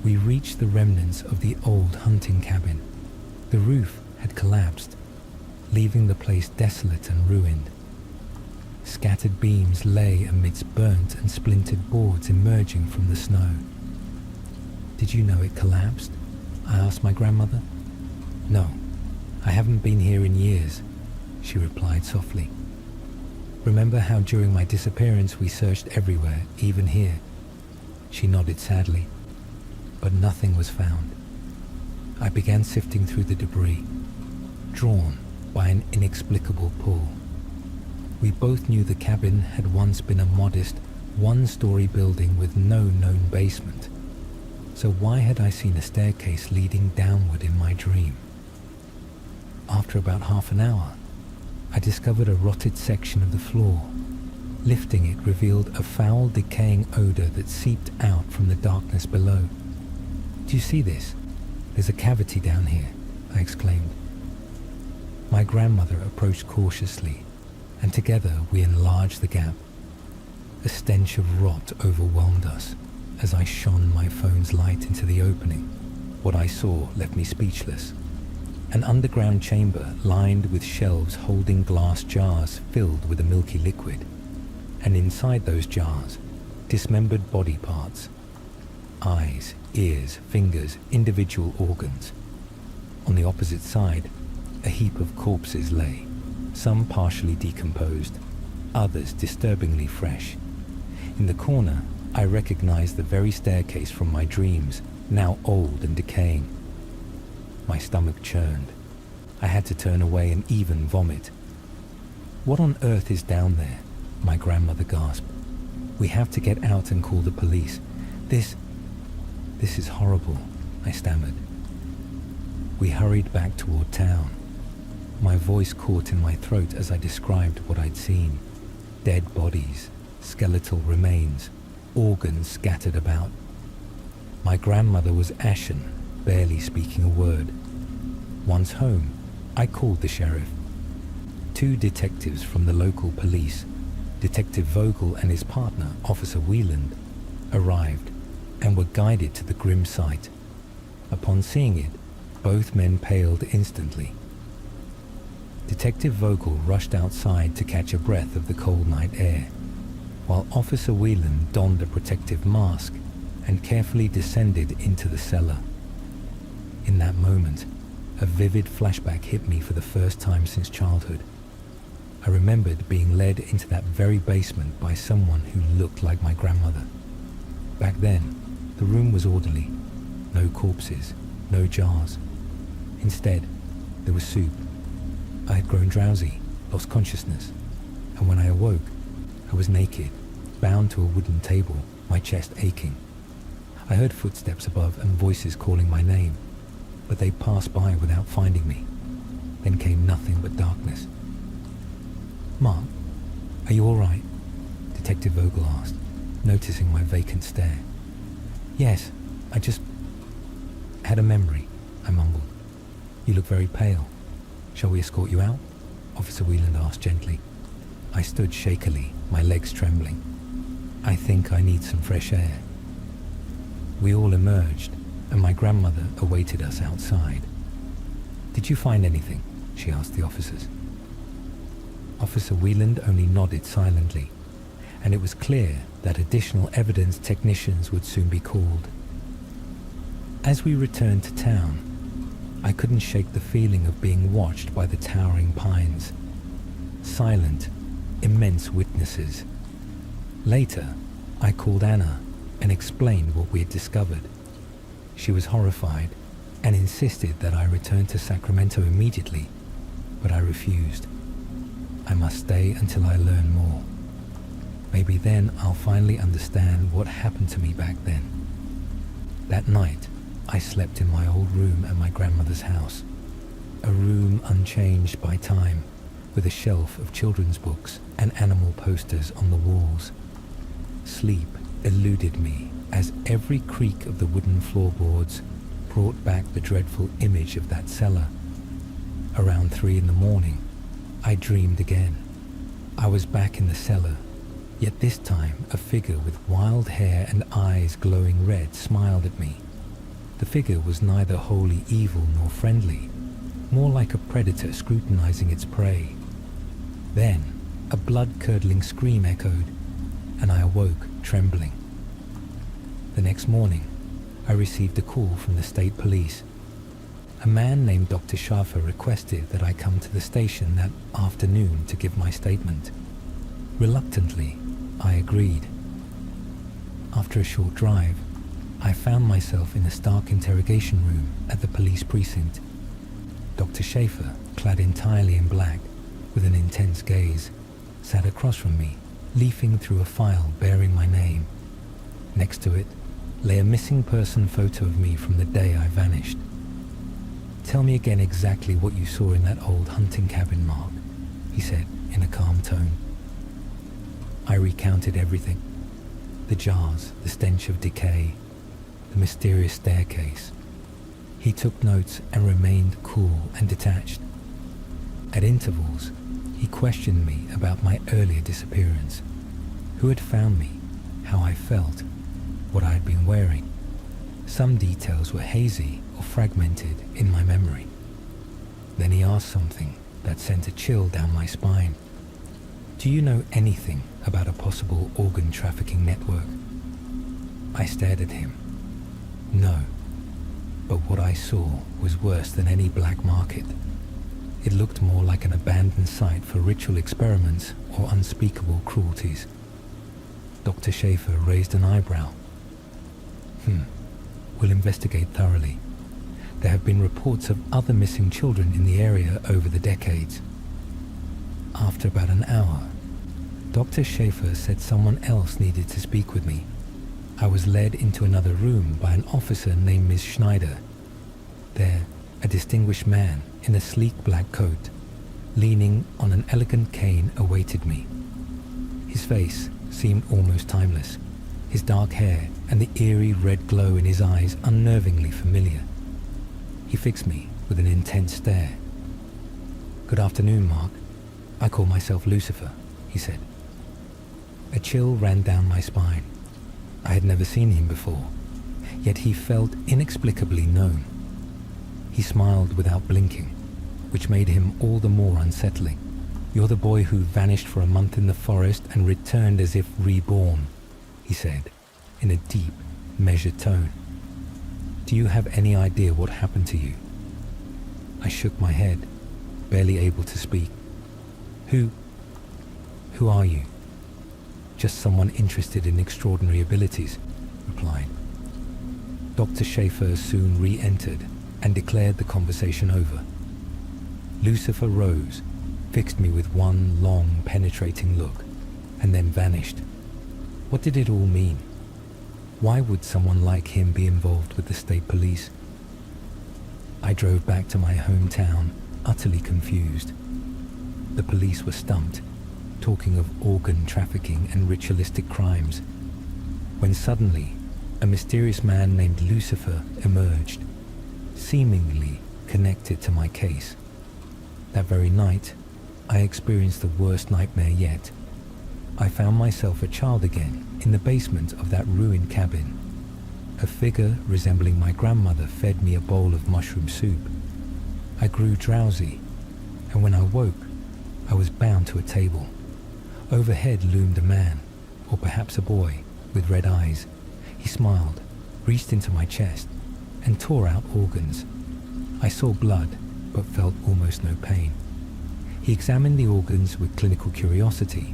we reached the remnants of the old hunting cabin. The roof had collapsed, leaving the place desolate and ruined. Scattered beams lay amidst burnt and splintered boards emerging from the snow. "Did you know it collapsed?" I asked my grandmother. "No, I haven't been here in years," she replied softly. "Remember how during my disappearance we searched everywhere, even here?" She nodded sadly, but nothing was found. I began sifting through the debris, drawn by an inexplicable pull. We both knew the cabin had once been a modest, one-story building with no known basement. So why had I seen a staircase leading downward in my dream? After about half an hour, I discovered a rotted section of the floor. Lifting it revealed a foul, decaying odor that seeped out from the darkness below. "Do you see this? There's a cavity down here," I exclaimed. My grandmother approached cautiously, and together we enlarged the gap. A stench of rot overwhelmed us as I shone my phone's light into the opening. What I saw left me speechless. An underground chamber lined with shelves holding glass jars filled with a milky liquid, and inside those jars, dismembered body parts. Eyes, ears, fingers, individual organs. On the opposite side, a heap of corpses lay, some partially decomposed, others disturbingly fresh. In the corner, I recognized the very staircase from my dreams, now old and decaying. My stomach churned. I had to turn away and even vomit. "What on earth is down there?" my grandmother gasped. "We have to get out and call the police. This is horrible," I stammered. We hurried back toward town. My voice caught in my throat as I described what I'd seen. Dead bodies, skeletal remains, organs scattered about. My grandmother was ashen, barely speaking a word. Once home, I called the sheriff. 2 detectives from the local police, Detective Vogel and his partner, Officer Wieland, arrived and were guided to the grim site. Upon seeing it, both men paled instantly. Detective Vogel rushed outside to catch a breath of the cold night air, while Officer Wieland donned a protective mask and carefully descended into the cellar. In that moment, a vivid flashback hit me for the first time since childhood. I remembered being led into that very basement by someone who looked like my grandmother. Back then, the room was orderly. No corpses, no jars. Instead, there was soup. I had grown drowsy, lost consciousness, and when I awoke, I was naked, bound to a wooden table, my chest aching. I heard footsteps above and voices calling my name, but they passed by without finding me. Then came nothing but darkness. "Mark, are you all right?" Detective Vogel asked, noticing my vacant stare. "Yes, I just had a memory," I mumbled. "You look very pale. Shall we escort you out?" Officer Wheeland asked gently. I stood shakily, my legs trembling. "I think I need some fresh air." We all emerged, and my grandmother awaited us outside. "Did you find anything?" she asked the officers. Officer Wheeland only nodded silently, and it was clear that additional evidence technicians would soon be called. As we returned to town, I couldn't shake the feeling of being watched by the towering pines. Silent, immense witnesses. Later, I called Anna and explained what we had discovered. She was horrified and insisted that I return to Sacramento immediately, but I refused. I must stay until I learn more. Maybe then I'll finally understand what happened to me back then. That night, I slept in my old room at my grandmother's house. A room unchanged by time, with a shelf of children's books and animal posters on the walls. Sleep eluded me as every creak of the wooden floorboards brought back the dreadful image of that cellar. Around 3 a.m, I dreamed again. I was back in the cellar, yet this time a figure with wild hair and eyes glowing red smiled at me. The figure was neither wholly evil nor friendly, more like a predator scrutinizing its prey. Then, a blood-curdling scream echoed, and I awoke trembling. The next morning, I received a call from the state police. A man named Dr. Schaffer requested that I come to the station that afternoon to give my statement. Reluctantly, I agreed. After a short drive, I found myself in a stark interrogation room at the police precinct. Dr. Schaffer, clad entirely in black, with an intense gaze, sat across from me, leafing through a file bearing my name. Next to it lay a missing person photo of me from the day I vanished. "Tell me again exactly what you saw in that old hunting cabin, Mark," he said in a calm tone. I recounted everything. The jars, the stench of decay, the mysterious staircase. He took notes and remained cool and detached. At intervals, he questioned me about my earlier disappearance, who had found me, how I felt, what I had been wearing. Some details were hazy or fragmented in my memory. Then he asked something that sent a chill down my spine. "Do you know anything about a possible organ trafficking network?" I stared at him. No, but what I saw was worse than any black market. It looked more like an abandoned site for ritual experiments or unspeakable cruelties. Dr. Schaffer raised an eyebrow. We'll investigate thoroughly. There have been reports of other missing children in the area over the decades. After about an hour, Dr. Schaffer said someone else needed to speak with me. I was led into another room by an officer named Ms. Schneider. There, a distinguished man in a sleek black coat, leaning on an elegant cane, awaited me. His face seemed almost timeless, his dark hair and the eerie red glow in his eyes unnervingly familiar. He fixed me with an intense stare. "Good afternoon, Mark. I call myself Lucifer," he said. A chill ran down my spine. I had never seen him before, yet he felt inexplicably known. He smiled without blinking, which made him all the more unsettling. "You're the boy who vanished for a month in the forest and returned as if reborn," he said, in a deep, measured tone. "Do you have any idea what happened to you?" I shook my head, barely able to speak. Who are you?" "Just someone interested in extraordinary abilities," replied. Dr. Schaffer soon re-entered and declared the conversation over. Lucifer rose, fixed me with one long, penetrating look, and then vanished. What did it all mean? Why would someone like him be involved with the state police? I drove back to my hometown, utterly confused. The police were stumped, talking of organ trafficking and ritualistic crimes, when suddenly a mysterious man named Lucifer emerged, seemingly connected to my case. That very night, I experienced the worst nightmare yet. I found myself a child again in the basement of that ruined cabin. A figure resembling my grandmother fed me a bowl of mushroom soup. I grew drowsy, and when I woke, I was bound to a table. Overhead loomed a man, or perhaps a boy, with red eyes. He smiled, reached into my chest, and tore out organs. I saw blood, but felt almost no pain. He examined the organs with clinical curiosity,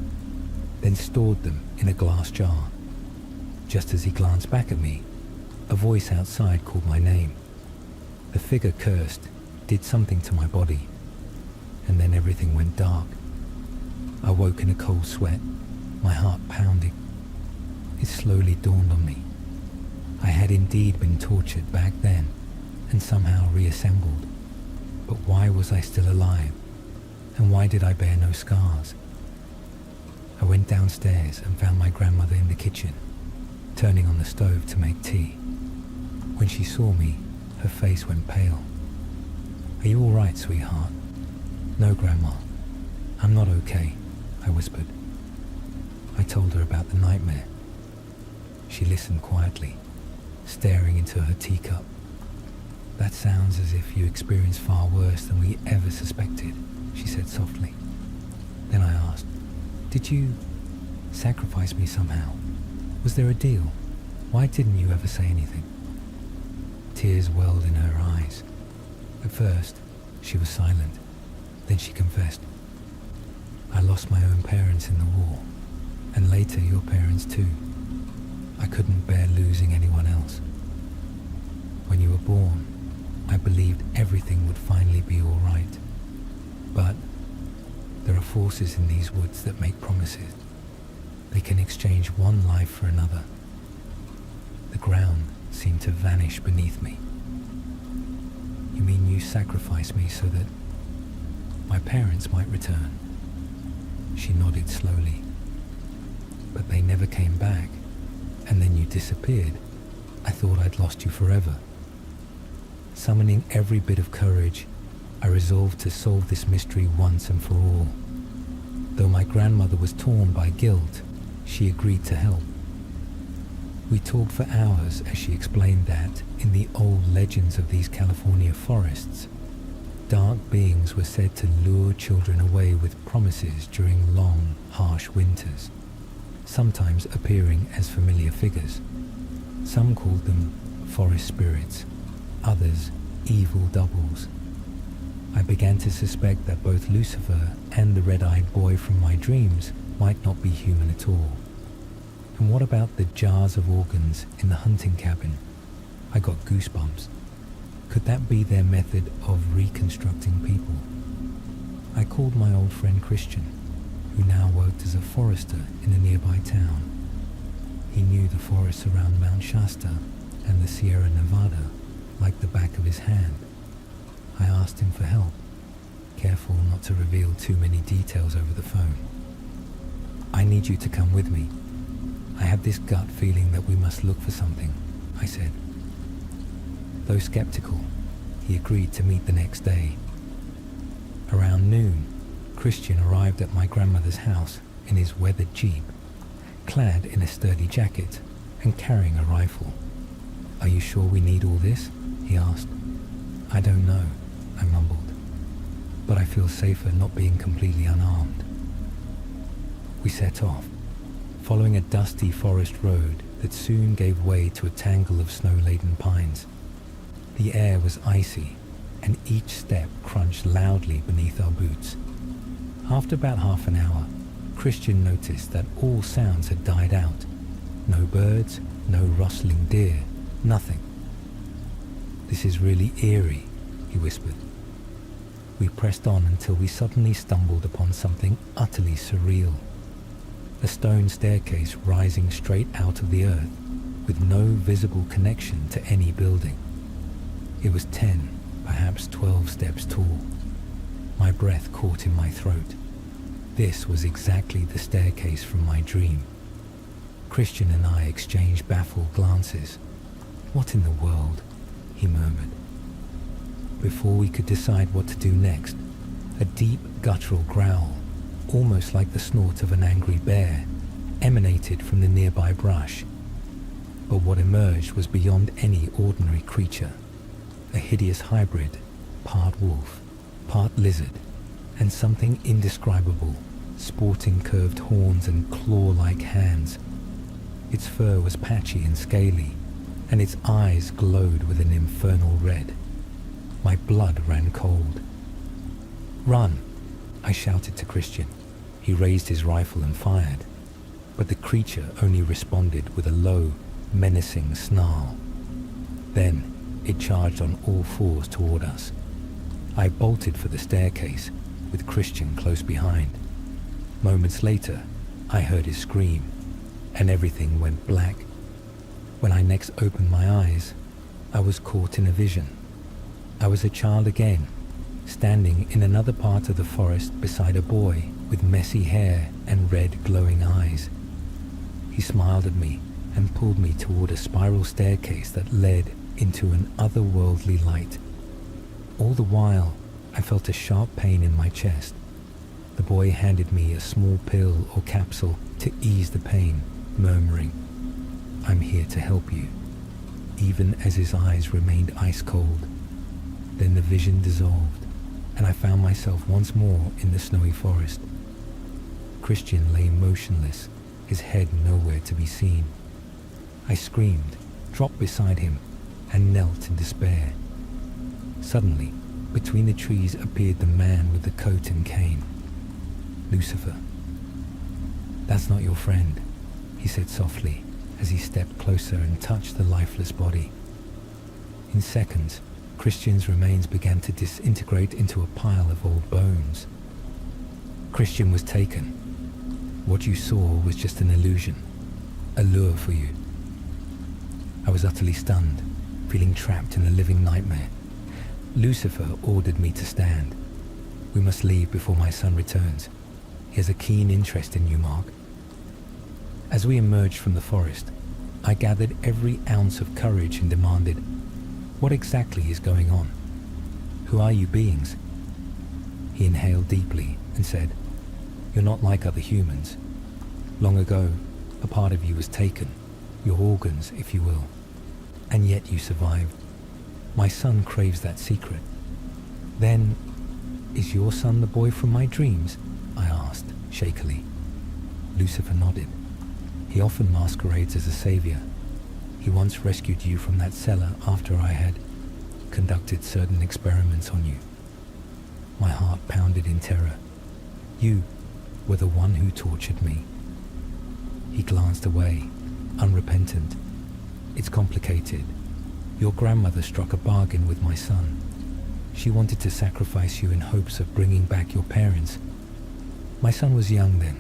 then stored them in a glass jar. Just as he glanced back at me, a voice outside called my name. The figure cursed, did something to my body, and then everything went dark. I woke in a cold sweat, my heart pounding. It slowly dawned on me. I had indeed been tortured back then, and somehow reassembled. But why was I still alive? And why did I bear no scars? I went downstairs and found my grandmother in the kitchen, turning on the stove to make tea. When she saw me, her face went pale. "Are you all right, sweetheart?" "No, Grandma. I'm not okay," I whispered. I told her about the nightmare. She listened quietly, staring into her teacup. "That sounds as if you experienced far worse than we ever suspected," she said softly. Then I asked, "Did you sacrifice me somehow? Was there a deal? Why didn't you ever say anything?" Tears welled in her eyes. At first, she was silent. Then she confessed, "I lost my own parents in the war, and later your parents too. I couldn't bear losing anyone else. When you were born, I believed everything would finally be all right. But there are forces in these woods that make promises. They can exchange one life for another." The ground seemed to vanish beneath me. "You mean you sacrificed me so that my parents might return?" She nodded slowly. "But they never came back, and then you disappeared. I thought I'd lost you forever." Summoning every bit of courage, I resolved to solve this mystery once and for all. Though my grandmother was torn by guilt, she agreed to help. We talked for hours as she explained that, in the old legends of these California forests, dark beings were said to lure children away with promises during long, harsh winters, sometimes appearing as familiar figures. Some called them forest spirits, others evil doubles. I began to suspect that both Lucifer and the red-eyed boy from my dreams might not be human at all. And what about the jars of organs in the hunting cabin? I got goosebumps. Could that be their method of reconstructing people? I called my old friend Christian, who now worked as a forester in a nearby town. He knew the forests around Mount Shasta and the Sierra Nevada like the back of his hand. I asked him for help, careful not to reveal too many details over the phone. "I need you to come with me. I have this gut feeling that we must look for something," I said. Though skeptical, he agreed to meet the next day. Around noon, Christian arrived at my grandmother's house in his weathered Jeep, clad in a sturdy jacket and carrying a rifle. "Are you sure we need all this?" he asked. "I don't know," I mumbled, "but I feel safer not being completely unarmed." We set off, following a dusty forest road that soon gave way to a tangle of snow-laden pines. The air was icy, and each step crunched loudly beneath our boots. After about half an hour, Christian noticed that all sounds had died out. No birds, no rustling deer, nothing. "This is really eerie," he whispered. We pressed on until we suddenly stumbled upon something utterly surreal. A stone staircase rising straight out of the earth, with no visible connection to any building. It was 10, perhaps 12 steps tall. My breath caught in my throat. This was exactly the staircase from my dream. Christian and I exchanged baffled glances. "What in the world?" he murmured. Before we could decide what to do next, a deep guttural growl, almost like the snort of an angry bear, emanated from the nearby brush. But what emerged was beyond any ordinary creature. A hideous hybrid, part wolf, part lizard, and something indescribable, sporting curved horns and claw-like hands. Its fur was patchy and scaly, and its eyes glowed with an infernal red. My blood ran cold. "Run!" I shouted to Christian. He raised his rifle and fired, but the creature only responded with a low, menacing snarl. Then it charged on all fours toward us. I bolted for the staircase, with Christian close behind. Moments later, I heard his scream, and everything went black. When I next opened my eyes, I was caught in a vision. I was a child again, standing in another part of the forest beside a boy with messy hair and red glowing eyes. He smiled at me and pulled me toward a spiral staircase that led into an otherworldly light. All the while, I felt a sharp pain in my chest. The boy handed me a small pill or capsule to ease the pain, murmuring, "I'm here to help you," even as his eyes remained ice cold. Then the vision dissolved, and I found myself once more in the snowy forest. Christian lay motionless, his head nowhere to be seen. I screamed, dropped beside him, and knelt in despair. Suddenly, between the trees appeared the man with the coat and cane. "Lucifer." "That's not your friend," he said softly as he stepped closer and touched the lifeless body. In seconds, Christian's remains began to disintegrate into a pile of old bones. "Christian was taken. What you saw was just an illusion, a lure for you." I was utterly stunned, feeling trapped in a living nightmare. Lucifer ordered me to stand. "We must leave before my son returns. He has a keen interest in you, Mark." As we emerged from the forest, I gathered every ounce of courage and demanded, "What exactly is going on? Who are you beings?" He inhaled deeply and said, "You're not like other humans. Long ago, a part of you was taken, your organs, if you will, and yet you survived. My son craves that secret." "Then, is your son the boy from my dreams?" I asked, shakily. Lucifer nodded. "He often masquerades as a savior. He once rescued you from that cellar after I had conducted certain experiments on you." My heart pounded in terror. "You were the one who tortured me." He glanced away, unrepentant. "It's complicated. Your grandmother struck a bargain with my son. She wanted to sacrifice you in hopes of bringing back your parents. My son was young then,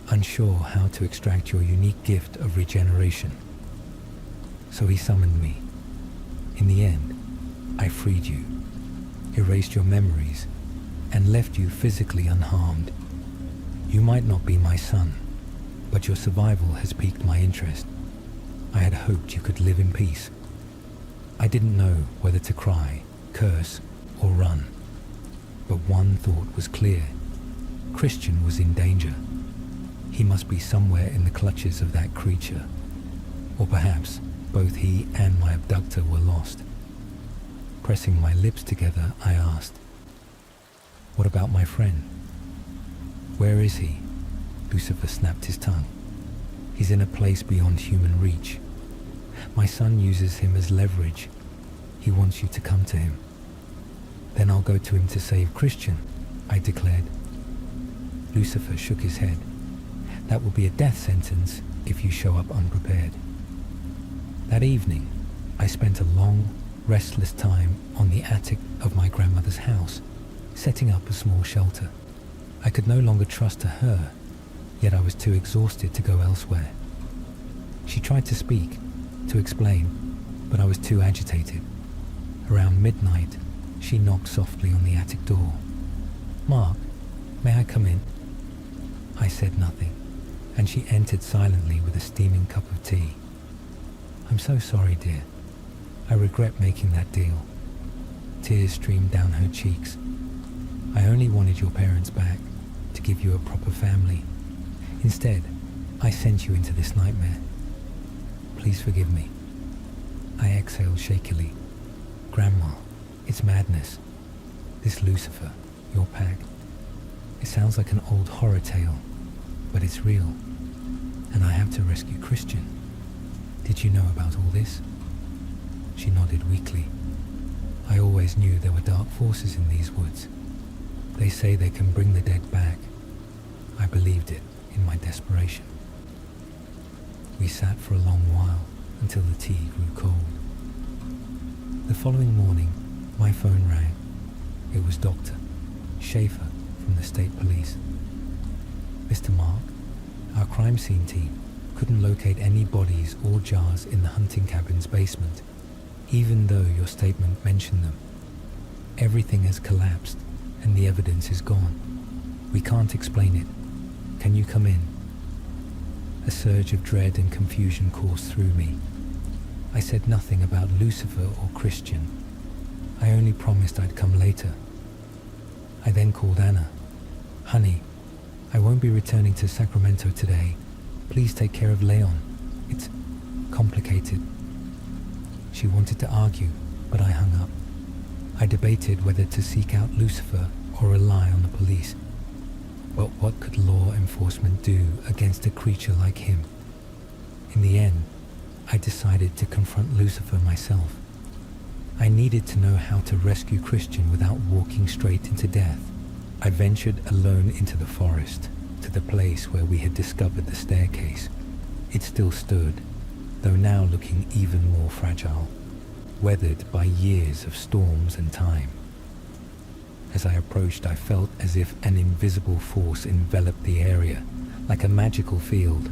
unsure how to extract your unique gift of regeneration. So he summoned me. In the end, I freed you, erased your memories, and left you physically unharmed. You might not be my son, but your survival has piqued my interest. I had hoped you could live in peace. I didn't know whether to cry, curse, or run. But one thought was clear. Christian was in danger. He must be somewhere in the clutches of that creature. Or perhaps both he and my abductor were lost. Pressing my lips together, I asked, "What about my friend?" "Where is he?" Lucifer snapped his tongue. "He's in a place beyond human reach. My son uses him as leverage. He wants you to come to him." "Then I'll go to him to save Christian," I declared. Lucifer shook his head. "That will be a death sentence if you show up unprepared." That evening, I spent a long, restless time on the attic of my grandmother's house, setting up a small shelter. I could no longer trust to her, yet I was too exhausted to go elsewhere. She tried to speak, to explain, but I was too agitated. Around midnight, she knocked softly on the attic door. "Mark, may I come in?" I said nothing, and she entered silently with a steaming cup of tea. "I'm so sorry, dear. I regret making that deal." Tears streamed down her cheeks. "I only wanted your parents back, to give you a proper family. Instead, I sent you into this nightmare. Please forgive me." I exhaled shakily. "Grandma, it's madness. This Lucifer, your pack. It sounds like an old horror tale, but it's real. And I have to rescue Christian. Did you know about all this?" She nodded weakly. "I always knew there were dark forces in these woods. They say they can bring the dead back." I believed it in my desperation. We sat for a long while until the tea grew cold. The following morning, my phone rang. It was Dr. Schaefer from the state police. "Mr. Mark, our crime scene team couldn't locate any bodies or jars in the hunting cabin's basement, even though your statement mentioned them. Everything has collapsed and the evidence is gone. We can't explain it. Can you come in?" A surge of dread and confusion coursed through me. I said nothing about Lucifer or Christian. I only promised I'd come later. I then called Anna. "Honey, I won't be returning to Sacramento today. Please take care of Leon. It's complicated." She wanted to argue, but I hung up. I debated whether to seek out Lucifer or rely on the police. But what could law enforcement do against a creature like him? In the end, I decided to confront Lucifer myself. I needed to know how to rescue Christian without walking straight into death. I ventured alone into the forest, to the place where we had discovered the staircase. It still stood, though now looking even more fragile, weathered by years of storms and time. As I approached, I felt as if an invisible force enveloped the area, like a magical field.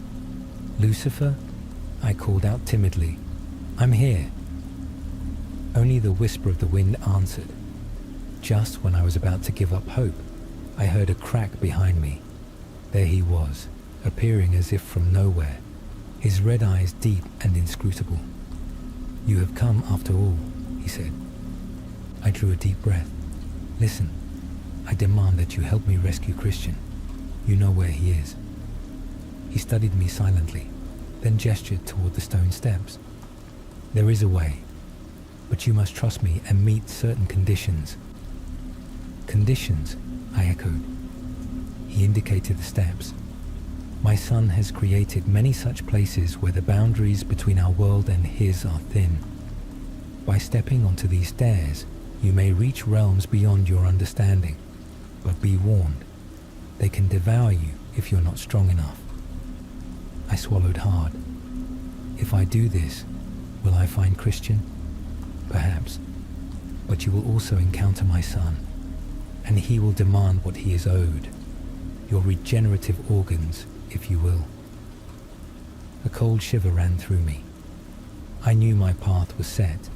"Lucifer?" I called out timidly. "I'm here." Only the whisper of the wind answered. Just when I was about to give up hope, I heard a crack behind me. There he was, appearing as if from nowhere, his red eyes deep and inscrutable. "You have come after all," he said. I drew a deep breath. "Listen, I demand that you help me rescue Christian. You know where he is." He studied me silently, then gestured toward the stone steps. "There is a way, but you must trust me and meet certain conditions." "Conditions?" I echoed. He indicated the steps. "My son has created many such places where the boundaries between our world and his are thin. By stepping onto these stairs, you may reach realms beyond your understanding, but be warned, they can devour you if you're not strong enough." I swallowed hard. "If I do this, will I find Christian? Perhaps. But you will also encounter my son, and he will demand what he is owed. Your regenerative organs, if you will." A cold shiver ran through me. I knew my path was set.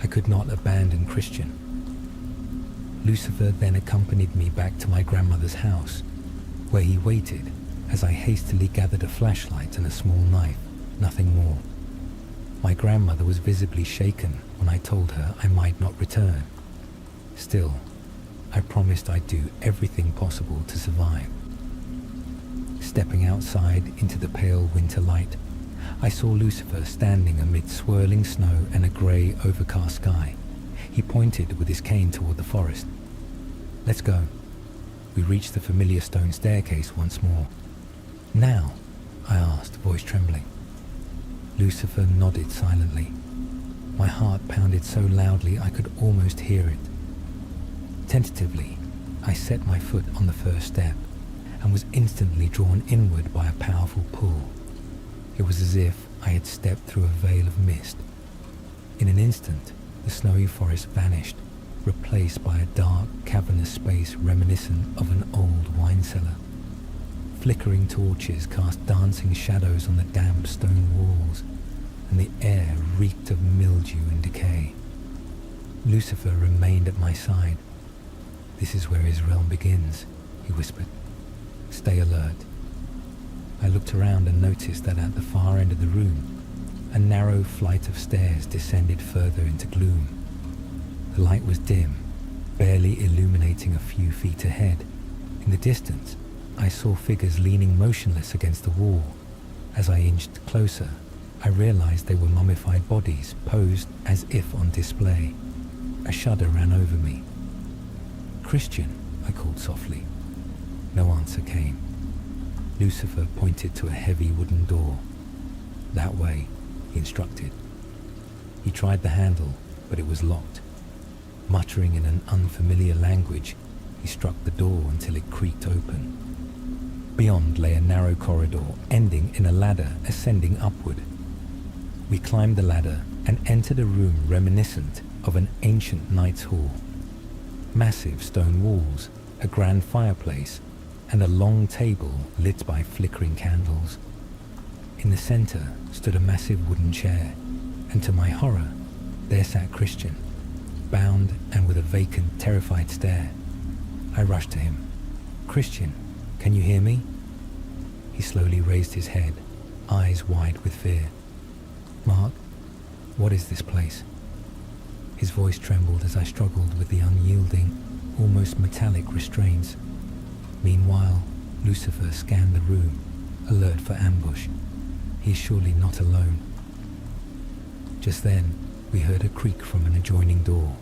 I could not abandon Christian. Lucifer then accompanied me back to my grandmother's house, where he waited as I hastily gathered a flashlight and a small knife, nothing more. My grandmother was visibly shaken when I told her I might not return. Still, I promised I'd do everything possible to survive. Stepping outside into the pale winter light, I saw Lucifer standing amid swirling snow and a grey, overcast sky. He pointed with his cane toward the forest. "Let's go." We reached the familiar stone staircase once more. "Now?" I asked, voice trembling. Lucifer nodded silently. My heart pounded so loudly I could almost hear it. Tentatively, I set my foot on the first step and was instantly drawn inward by a powerful pull. It was as if I had stepped through a veil of mist. In an instant, the snowy forest vanished, replaced by a dark, cavernous space reminiscent of an old wine cellar. Flickering torches cast dancing shadows on the damp stone walls, and the air reeked of mildew and decay. Lucifer remained at my side. This is where his realm begins, he whispered. Stay alert. I looked around and noticed that at the far end of the room, a narrow flight of stairs descended further into gloom. The light was dim, barely illuminating a few feet ahead. In the distance, I saw figures leaning motionless against the wall. As I inched closer, I realized they were mummified bodies posed as if on display. A shudder ran over me. Christian, I called softly. No answer came. Lucifer pointed to a heavy wooden door. That way, he instructed. He tried the handle, but it was locked. Muttering in an unfamiliar language, he struck the door until it creaked open. Beyond lay a narrow corridor, ending in a ladder ascending upward. We climbed the ladder and entered a room reminiscent of an ancient knight's hall. Massive stone walls, a grand fireplace, and a long table lit by flickering candles. In the center stood a massive wooden chair, and to my horror, there sat Christian, bound and with a vacant, terrified stare. I rushed to him. Christian, can you hear me? He slowly raised his head, eyes wide with fear. Mark, what is this place? His voice trembled as I struggled with the unyielding, almost metallic restraints. Meanwhile, Lucifer scanned the room, alert for ambush. He's surely not alone. Just then, we heard a creak from an adjoining door.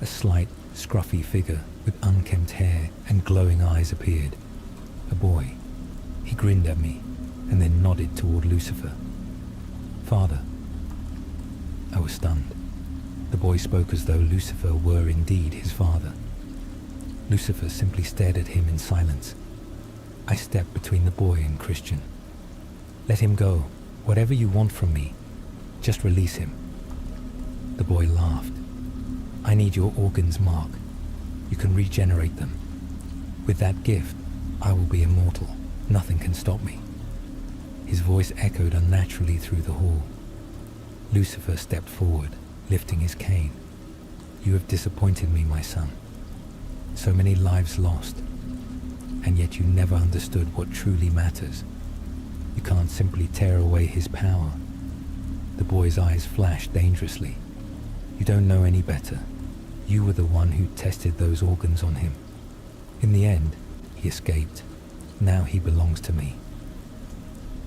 A slight, scruffy figure with unkempt hair and glowing eyes appeared. A boy. He grinned at me, and then nodded toward Lucifer. Father. I was stunned. The boy spoke as though Lucifer were indeed his father. Lucifer simply stared at him in silence. I stepped between the boy and Christian. Let him go. Whatever you want from me, just release him. The boy laughed. I need your organs, Mark. You can regenerate them. With that gift, I will be immortal. Nothing can stop me. His voice echoed unnaturally through the hall. Lucifer stepped forward, lifting his cane. You have disappointed me, my son. So many lives lost, and yet you never understood what truly matters. You can't simply tear away his power. The boy's eyes flashed dangerously. You don't know any better. You were the one who tested those organs on him. In the end, he escaped. Now he belongs to me.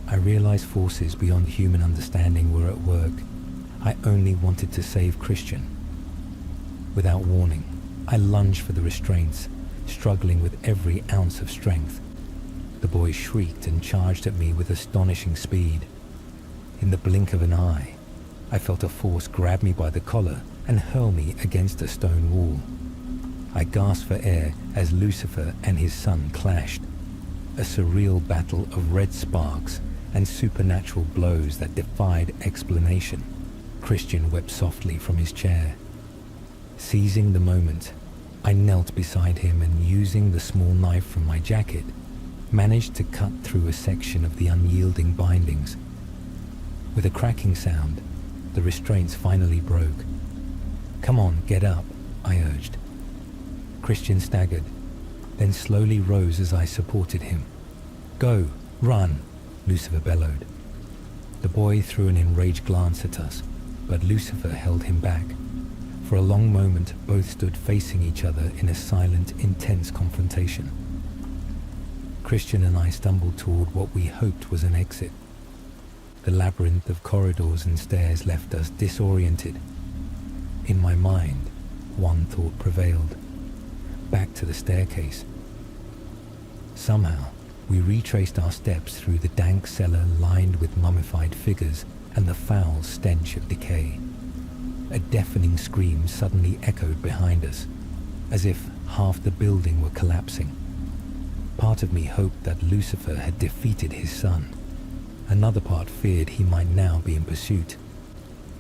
I realized forces beyond human understanding were at work. I only wanted to save Christian. Without warning, I lunged for the restraints, struggling with every ounce of strength. The boy shrieked and charged at me with astonishing speed. In the blink of an eye, I felt a force grab me by the collar and hurl me against a stone wall. I gasped for air as Lucifer and his son clashed. A surreal battle of red sparks and supernatural blows that defied explanation. Christian wept softly from his chair. Seizing the moment, I knelt beside him and, using the small knife from my jacket, managed to cut through a section of the unyielding bindings. With a cracking sound, the restraints finally broke. Come on, get up, I urged. Christian staggered, then slowly rose as I supported him. Go, run, Lucifer bellowed. The boy threw an enraged glance at us, but Lucifer held him back. For a long moment, both stood facing each other in a silent, intense confrontation. Christian and I stumbled toward what we hoped was an exit. The labyrinth of corridors and stairs left us disoriented. In my mind, one thought prevailed. Back to the staircase. Somehow, we retraced our steps through the dank cellar lined with mummified figures and the foul stench of decay. A deafening scream suddenly echoed behind us, as if half the building were collapsing. Part of me hoped that Lucifer had defeated his son. Another part feared he might now be in pursuit.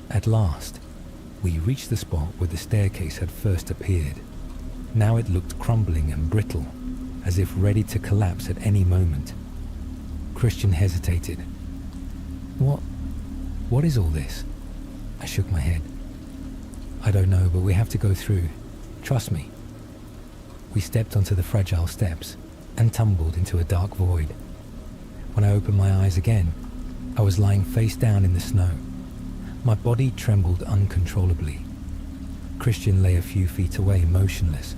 At last, we reached the spot where the staircase had first appeared. Now it looked crumbling and brittle, as if ready to collapse at any moment. Christian hesitated. What is all this? I shook my head. I don't know, but we have to go through. Trust me. We stepped onto the fragile steps and tumbled into a dark void. When I opened my eyes again, I was lying face down in the snow. My body trembled uncontrollably. Christian lay a few feet away, motionless.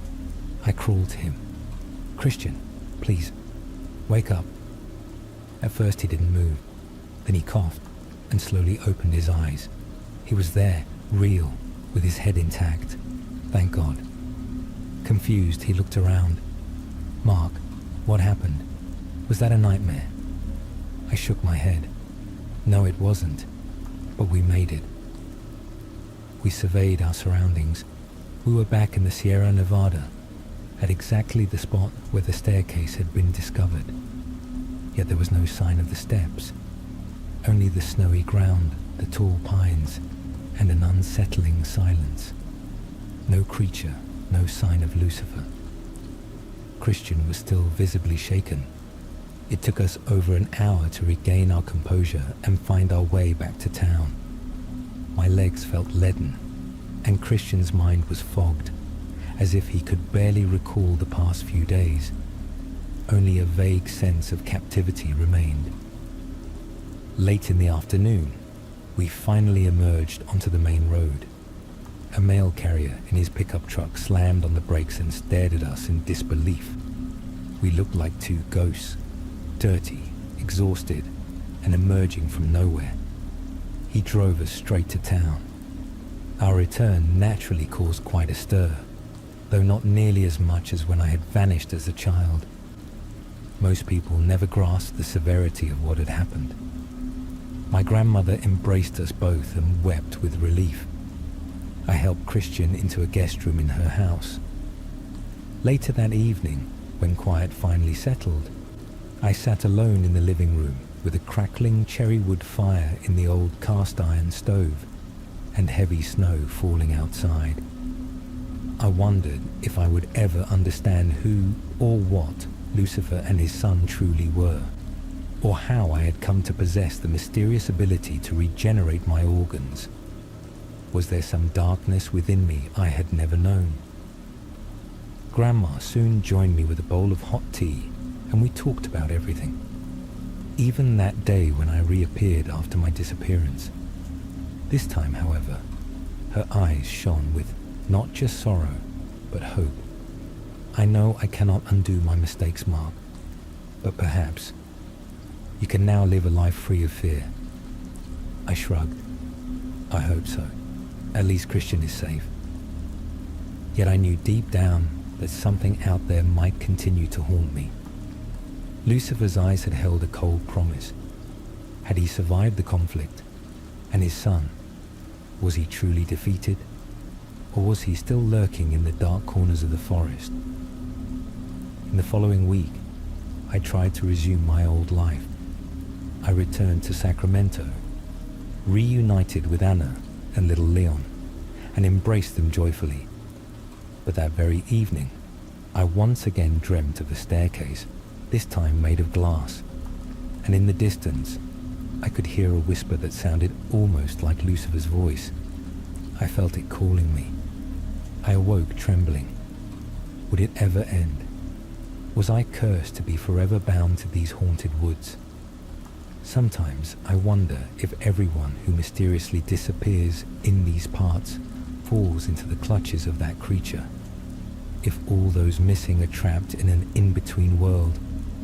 I crawled to him. "Christian, please, wake up." At first he didn't move. Then he coughed and slowly opened his eyes. He was there, real, with his head intact. Thank God. Confused, he looked around. "Mark, what happened? Was that a nightmare?" I shook my head. No, it wasn't. But we made it. We surveyed our surroundings. We were back in the Sierra Nevada, at exactly the spot where the staircase had been discovered. Yet there was no sign of the steps. Only the snowy ground, the tall pines, and an unsettling silence. No creature, no sign of Lucifer. Christian was still visibly shaken. It took us over an hour to regain our composure and find our way back to town. My legs felt leaden, and Christian's mind was fogged, as if he could barely recall the past few days. Only a vague sense of captivity remained. Late in the afternoon, we finally emerged onto the main road. A mail carrier in his pickup truck slammed on the brakes and stared at us in disbelief. We looked like two ghosts, dirty, exhausted, and emerging from nowhere. He drove us straight to town. Our return naturally caused quite a stir, though not nearly as much as when I had vanished as a child. Most people never grasped the severity of what had happened. My grandmother embraced us both and wept with relief. I helped Christian into a guest room in her house. Later that evening, when quiet finally settled, I sat alone in the living room with a crackling cherry wood fire in the old cast iron stove and heavy snow falling outside. I wondered if I would ever understand who or what Lucifer and his son truly were, or how I had come to possess the mysterious ability to regenerate my organs. Was there some darkness within me I had never known? Grandma soon joined me with a bowl of hot tea, and we talked about everything. Even that day when I reappeared after my disappearance. This time, however, her eyes shone with not just sorrow, but hope. "I know I cannot undo my mistakes, Mark, but perhaps you can now live a life free of fear." I shrugged. I hope so. At least Christian is safe. Yet I knew deep down that something out there might continue to haunt me. Lucifer's eyes had held a cold promise. Had he survived the conflict? And his son, was he truly defeated? Or was he still lurking in the dark corners of the forest? In the following week, I tried to resume my old life. I returned to Sacramento, reunited with Anna and little Leon, and embraced them joyfully. But that very evening, I once again dreamt of a staircase, this time made of glass, and in the distance, I could hear a whisper that sounded almost like Lucifer's voice. I felt it calling me. I awoke trembling. Would it ever end? Was I cursed to be forever bound to these haunted woods? Sometimes I wonder if everyone who mysteriously disappears in these parts falls into the clutches of that creature. If all those missing are trapped in an in-between world,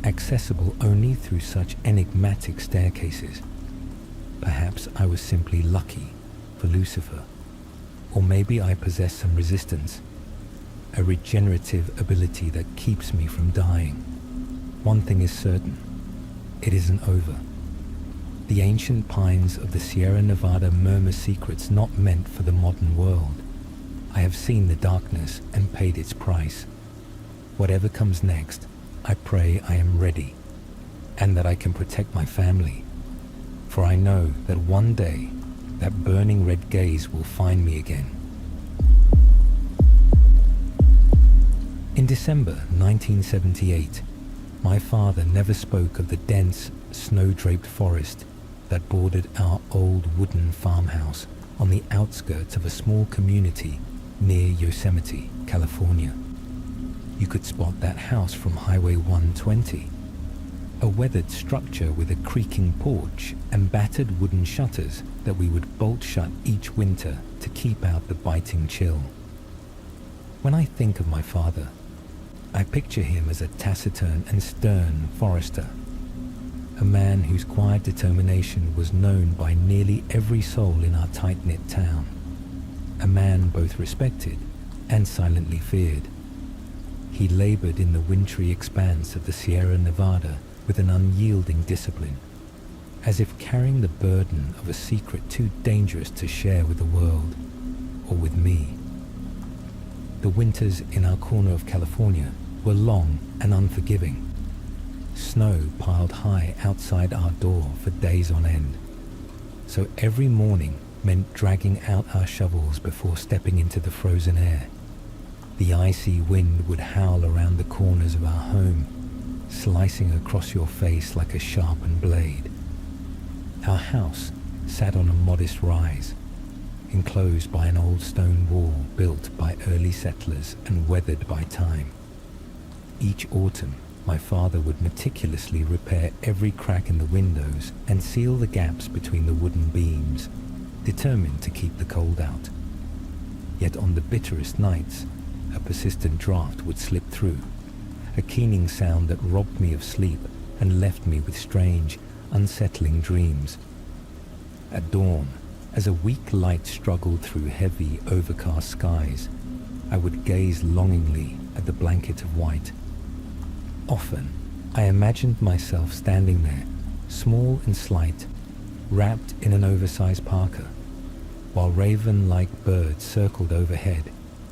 accessible only through such enigmatic staircases. Perhaps I was simply lucky for Lucifer. Or maybe I possess some resistance, a regenerative ability that keeps me from dying. One thing is certain, it isn't over. The ancient pines of the Sierra Nevada murmur secrets not meant for the modern world. I have seen the darkness and paid its price. Whatever comes next, I pray I am ready, and that I can protect my family. For I know that one day, that burning red gaze will find me again. In December 1978, my father never spoke of the dense, snow-draped forest that bordered our old wooden farmhouse on the outskirts of a small community near Yosemite, California. You could spot that house from Highway 120. A weathered structure with a creaking porch and battered wooden shutters that we would bolt shut each winter to keep out the biting chill. When I think of my father, I picture him as a taciturn and stern forester, a man whose quiet determination was known by nearly every soul in our tight-knit town, a man both respected and silently feared. He labored in the wintry expanse of the Sierra Nevada with an unyielding discipline, as if carrying the burden of a secret too dangerous to share with the world, or with me. The winters in our corner of California were long and unforgiving. Snow piled high outside our door for days on end, so every morning meant dragging out our shovels before stepping into the frozen air. The icy wind would howl around the corners of our home, slicing across your face like a sharpened blade. Our house sat on a modest rise, enclosed by an old stone wall built by early settlers and weathered by time. Each autumn, my father would meticulously repair every crack in the windows and seal the gaps between the wooden beams, determined to keep the cold out. Yet on the bitterest nights, a persistent draft would slip through, a keening sound that robbed me of sleep and left me with strange, unsettling dreams. At dawn, as a weak light struggled through heavy, overcast skies, I would gaze longingly at the blanket of white. Often, I imagined myself standing there, small and slight, wrapped in an oversized parka, while raven-like birds circled overhead,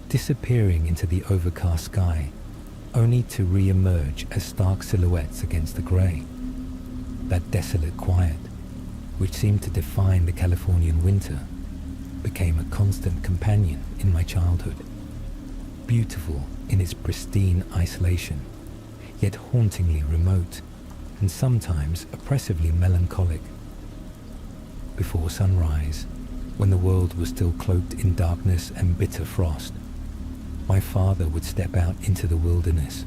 disappearing into the overcast sky, only to re-emerge as stark silhouettes against the grey. That desolate quiet, which seemed to define the Californian winter, became a constant companion in my childhood. Beautiful in its pristine isolation, yet hauntingly remote, and sometimes oppressively melancholic. Before sunrise, when the world was still cloaked in darkness and bitter frost, my father would step out into the wilderness.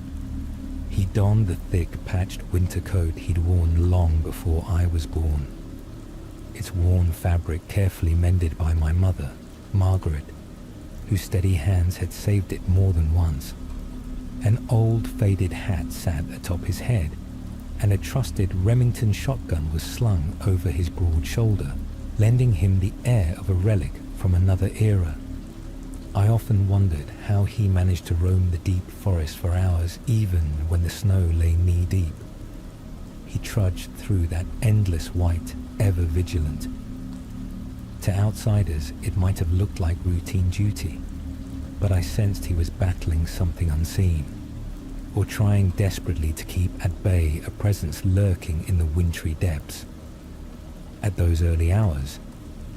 He donned the thick, patched winter coat he'd worn long before I was born, its worn fabric carefully mended by my mother, Margaret, whose steady hands had saved it more than once. An old faded hat sat atop his head, and a trusted Remington shotgun was slung over his broad shoulder, lending him the air of a relic from another era. I often wondered how he managed to roam the deep forest for hours even when the snow lay knee-deep. He trudged through that endless white, ever vigilant. To outsiders, it might have looked like routine duty, but I sensed he was battling something unseen, or trying desperately to keep at bay a presence lurking in the wintry depths. At those early hours,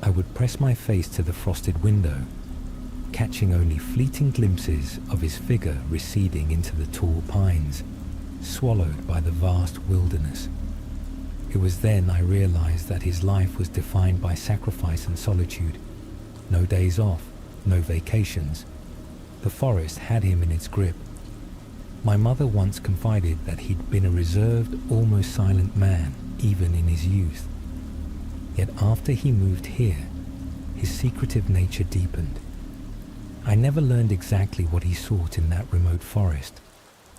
I would press my face to the frosted window, catching only fleeting glimpses of his figure receding into the tall pines, swallowed by the vast wilderness. It was then I realized that his life was defined by sacrifice and solitude. No days off, no vacations. The forest had him in its grip. My mother once confided that he'd been a reserved, almost silent man, even in his youth. Yet after he moved here, his secretive nature deepened. I never learned exactly what he sought in that remote forest,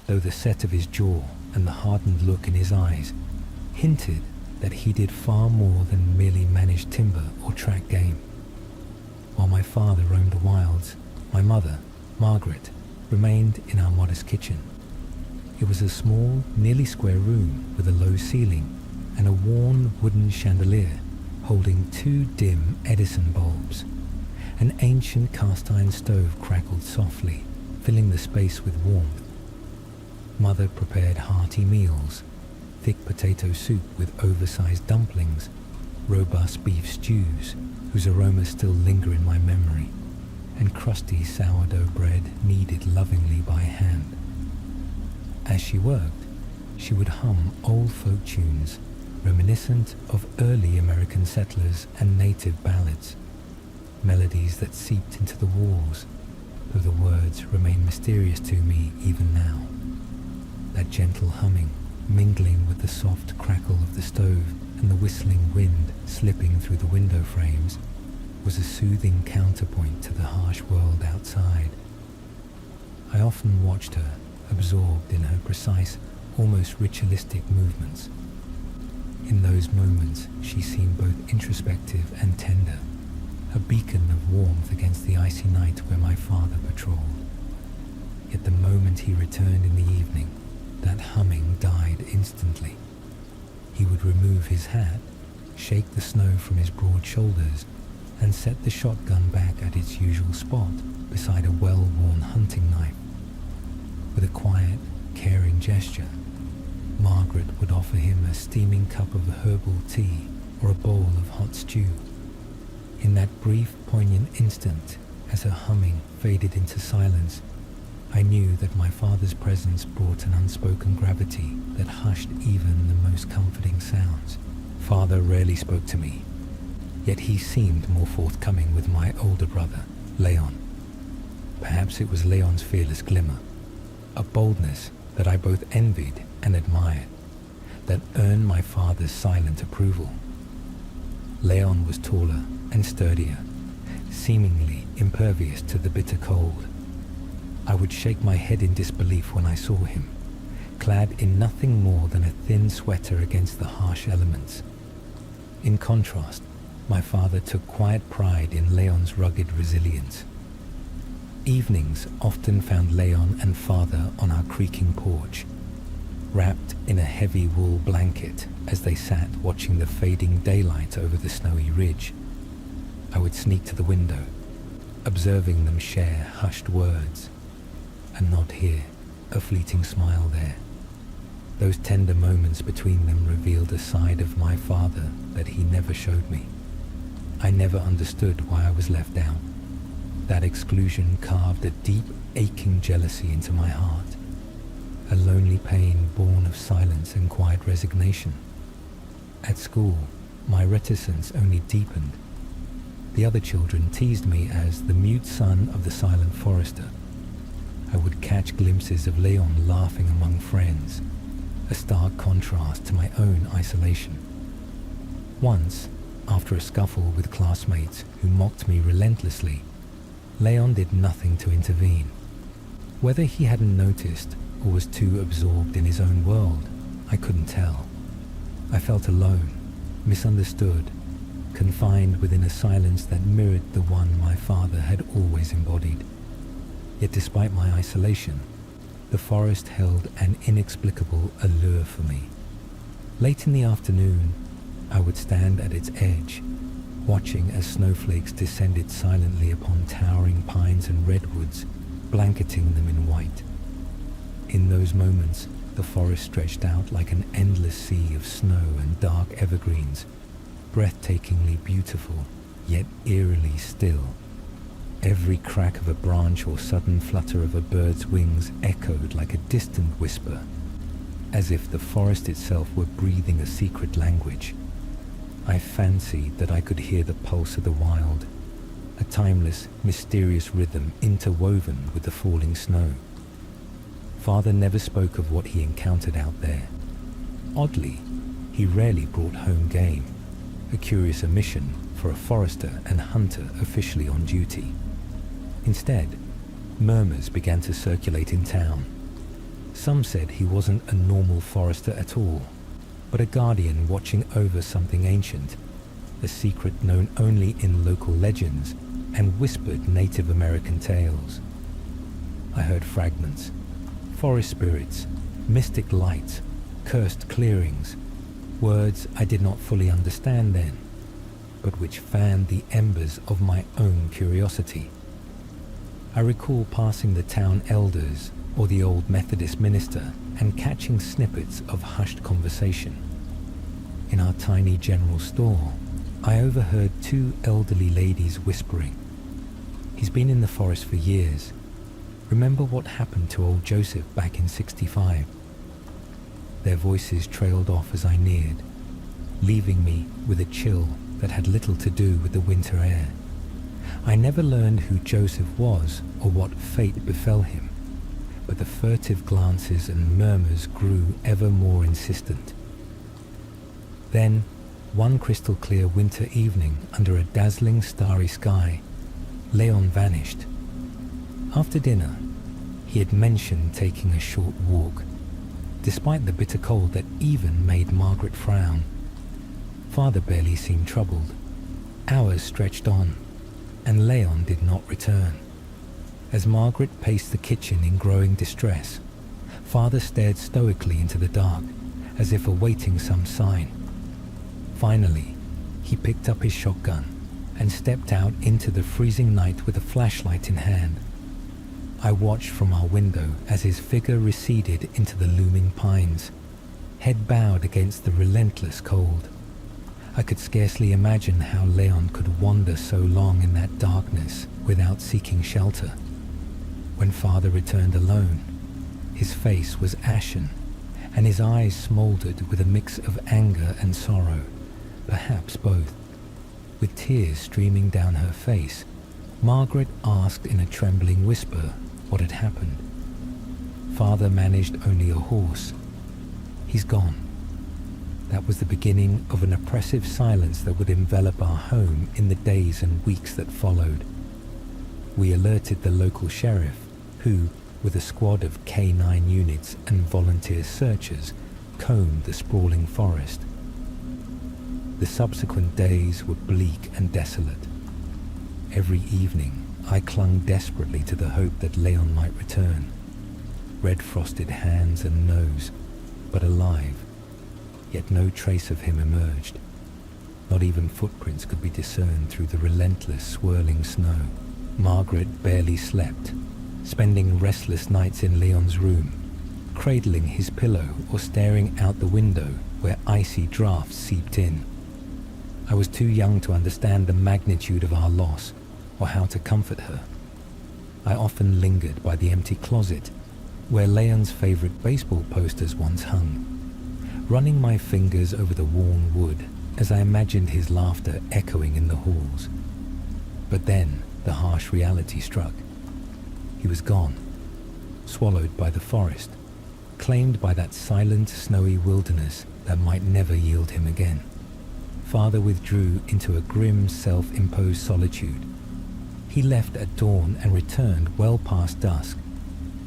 though the set of his jaw and the hardened look in his eyes hinted that he did far more than merely manage timber or track game. While my father roamed the wilds, my mother, Margaret, remained in our modest kitchen. It was a small, nearly square room with a low ceiling and a worn wooden chandelier holding 2 dim Edison bulbs. An ancient cast-iron stove crackled softly, filling the space with warmth. Mother prepared hearty meals, thick potato soup with oversized dumplings, robust beef stews, whose aromas still linger in my memory, and crusty sourdough bread kneaded lovingly by hand. As she worked, she would hum old folk tunes, reminiscent of early American settlers and native ballads, melodies that seeped into the walls, though the words remain mysterious to me even now. That gentle humming, mingling with the soft crackle of the stove and the whistling wind slipping through the window frames, was a soothing counterpoint to the harsh world outside. I often watched her, absorbed in her precise, almost ritualistic movements. In those moments, she seemed both introspective and tender, a beacon of warmth against the icy night where my father patrolled. Yet the moment he returned in the evening, that humming died instantly. He would remove his hat, shake the snow from his broad shoulders, and set the shotgun back at its usual spot beside a well-worn hunting knife. With a quiet, caring gesture, Margaret would offer him a steaming cup of herbal tea or a bowl of hot stew. In that brief, poignant instant, as her humming faded into silence, I knew that my father's presence brought an unspoken gravity that hushed even the most comforting sounds. Father rarely spoke to me, yet he seemed more forthcoming with my older brother, Leon. Perhaps it was Leon's fearless glimmer, a boldness that I both envied and admired, that earned my father's silent approval. Leon was taller and sturdier, seemingly impervious to the bitter cold. I would shake my head in disbelief when I saw him, clad in nothing more than a thin sweater against the harsh elements. In contrast, my father took quiet pride in Leon's rugged resilience. Evenings often found Leon and father on our creaking porch, wrapped in a heavy wool blanket as they sat watching the fading daylight over the snowy ridge. I would sneak to the window, observing them share hushed words, a nod here, a fleeting smile there. Those tender moments between them revealed a side of my father that he never showed me. I never understood why I was left out. That exclusion carved a deep, aching jealousy into my heart, a lonely pain born of silence and quiet resignation. At school, my reticence only deepened. The other children teased me as the mute son of the silent forester. I would catch glimpses of Leon laughing among friends, a stark contrast to my own isolation. Once, after a scuffle with classmates who mocked me relentlessly, Leon did nothing to intervene. Whether he hadn't noticed or was too absorbed in his own world, I couldn't tell. I felt alone, misunderstood, confined within a silence that mirrored the one my father had always embodied. Yet despite my isolation, the forest held an inexplicable allure for me. Late in the afternoon, I would stand at its edge, watching as snowflakes descended silently upon towering pines and redwoods, blanketing them in white. In those moments, the forest stretched out like an endless sea of snow and dark evergreens, breathtakingly beautiful, yet eerily still. Every crack of a branch or sudden flutter of a bird's wings echoed like a distant whisper, as if the forest itself were breathing a secret language. I fancied that I could hear the pulse of the wild, a timeless, mysterious rhythm interwoven with the falling snow. Father never spoke of what he encountered out there. Oddly, he rarely brought home game, a curious omission for a forester and hunter officially on duty. Instead, murmurs began to circulate in town. Some said he wasn't a normal forester at all, but a guardian watching over something ancient, a secret known only in local legends and whispered Native American tales. I heard fragments, forest spirits, mystic lights, cursed clearings, words I did not fully understand then, but which fanned the embers of my own curiosity. I recall passing the town elders or the old Methodist minister and catching snippets of hushed conversation. In our tiny general store, I overheard two elderly ladies whispering. "He's been in the forest for years. Remember what happened to old Joseph back in '65? Their voices trailed off as I neared, leaving me with a chill that had little to do with the winter air. I never learned who Joseph was or what fate befell him, but the furtive glances and murmurs grew ever more insistent. Then, one crystal-clear winter evening under a dazzling starry sky, Leon vanished. After dinner, he had mentioned taking a short walk, despite the bitter cold that even made Margaret frown. Father barely seemed troubled. Hours stretched on, and Leon did not return. As Margaret paced the kitchen in growing distress, Father stared stoically into the dark, as if awaiting some sign. Finally, he picked up his shotgun and stepped out into the freezing night with a flashlight in hand. I watched from our window as his figure receded into the looming pines, head bowed against the relentless cold. I could scarcely imagine how Leon could wander so long in that darkness without seeking shelter. When Father returned alone, his face was ashen, and his eyes smoldered with a mix of anger and sorrow, perhaps both. With tears streaming down her face, Margaret asked in a trembling whisper what had happened. Father managed only a horse. He's gone. That was the beginning of an oppressive silence that would envelop our home in the days and weeks that followed. We alerted the local sheriff, who, with a squad of K9 units and volunteer searchers, combed the sprawling forest. The subsequent days were bleak and desolate. Every evening, I clung desperately to the hope that Leon might return. Red-frosted hands and nose, but alive. Yet no trace of him emerged. Not even footprints could be discerned through the relentless swirling snow. Margaret barely slept, spending restless nights in Leon's room, cradling his pillow or staring out the window where icy drafts seeped in. I was too young to understand the magnitude of our loss or how to comfort her. I often lingered by the empty closet where Leon's favorite baseball posters once hung, running my fingers over the worn wood as I imagined his laughter echoing in the halls. But then the harsh reality struck. He was gone, swallowed by the forest, claimed by that silent, snowy wilderness that might never yield him again. Father withdrew into a grim, self-imposed solitude. He left at dawn and returned well past dusk,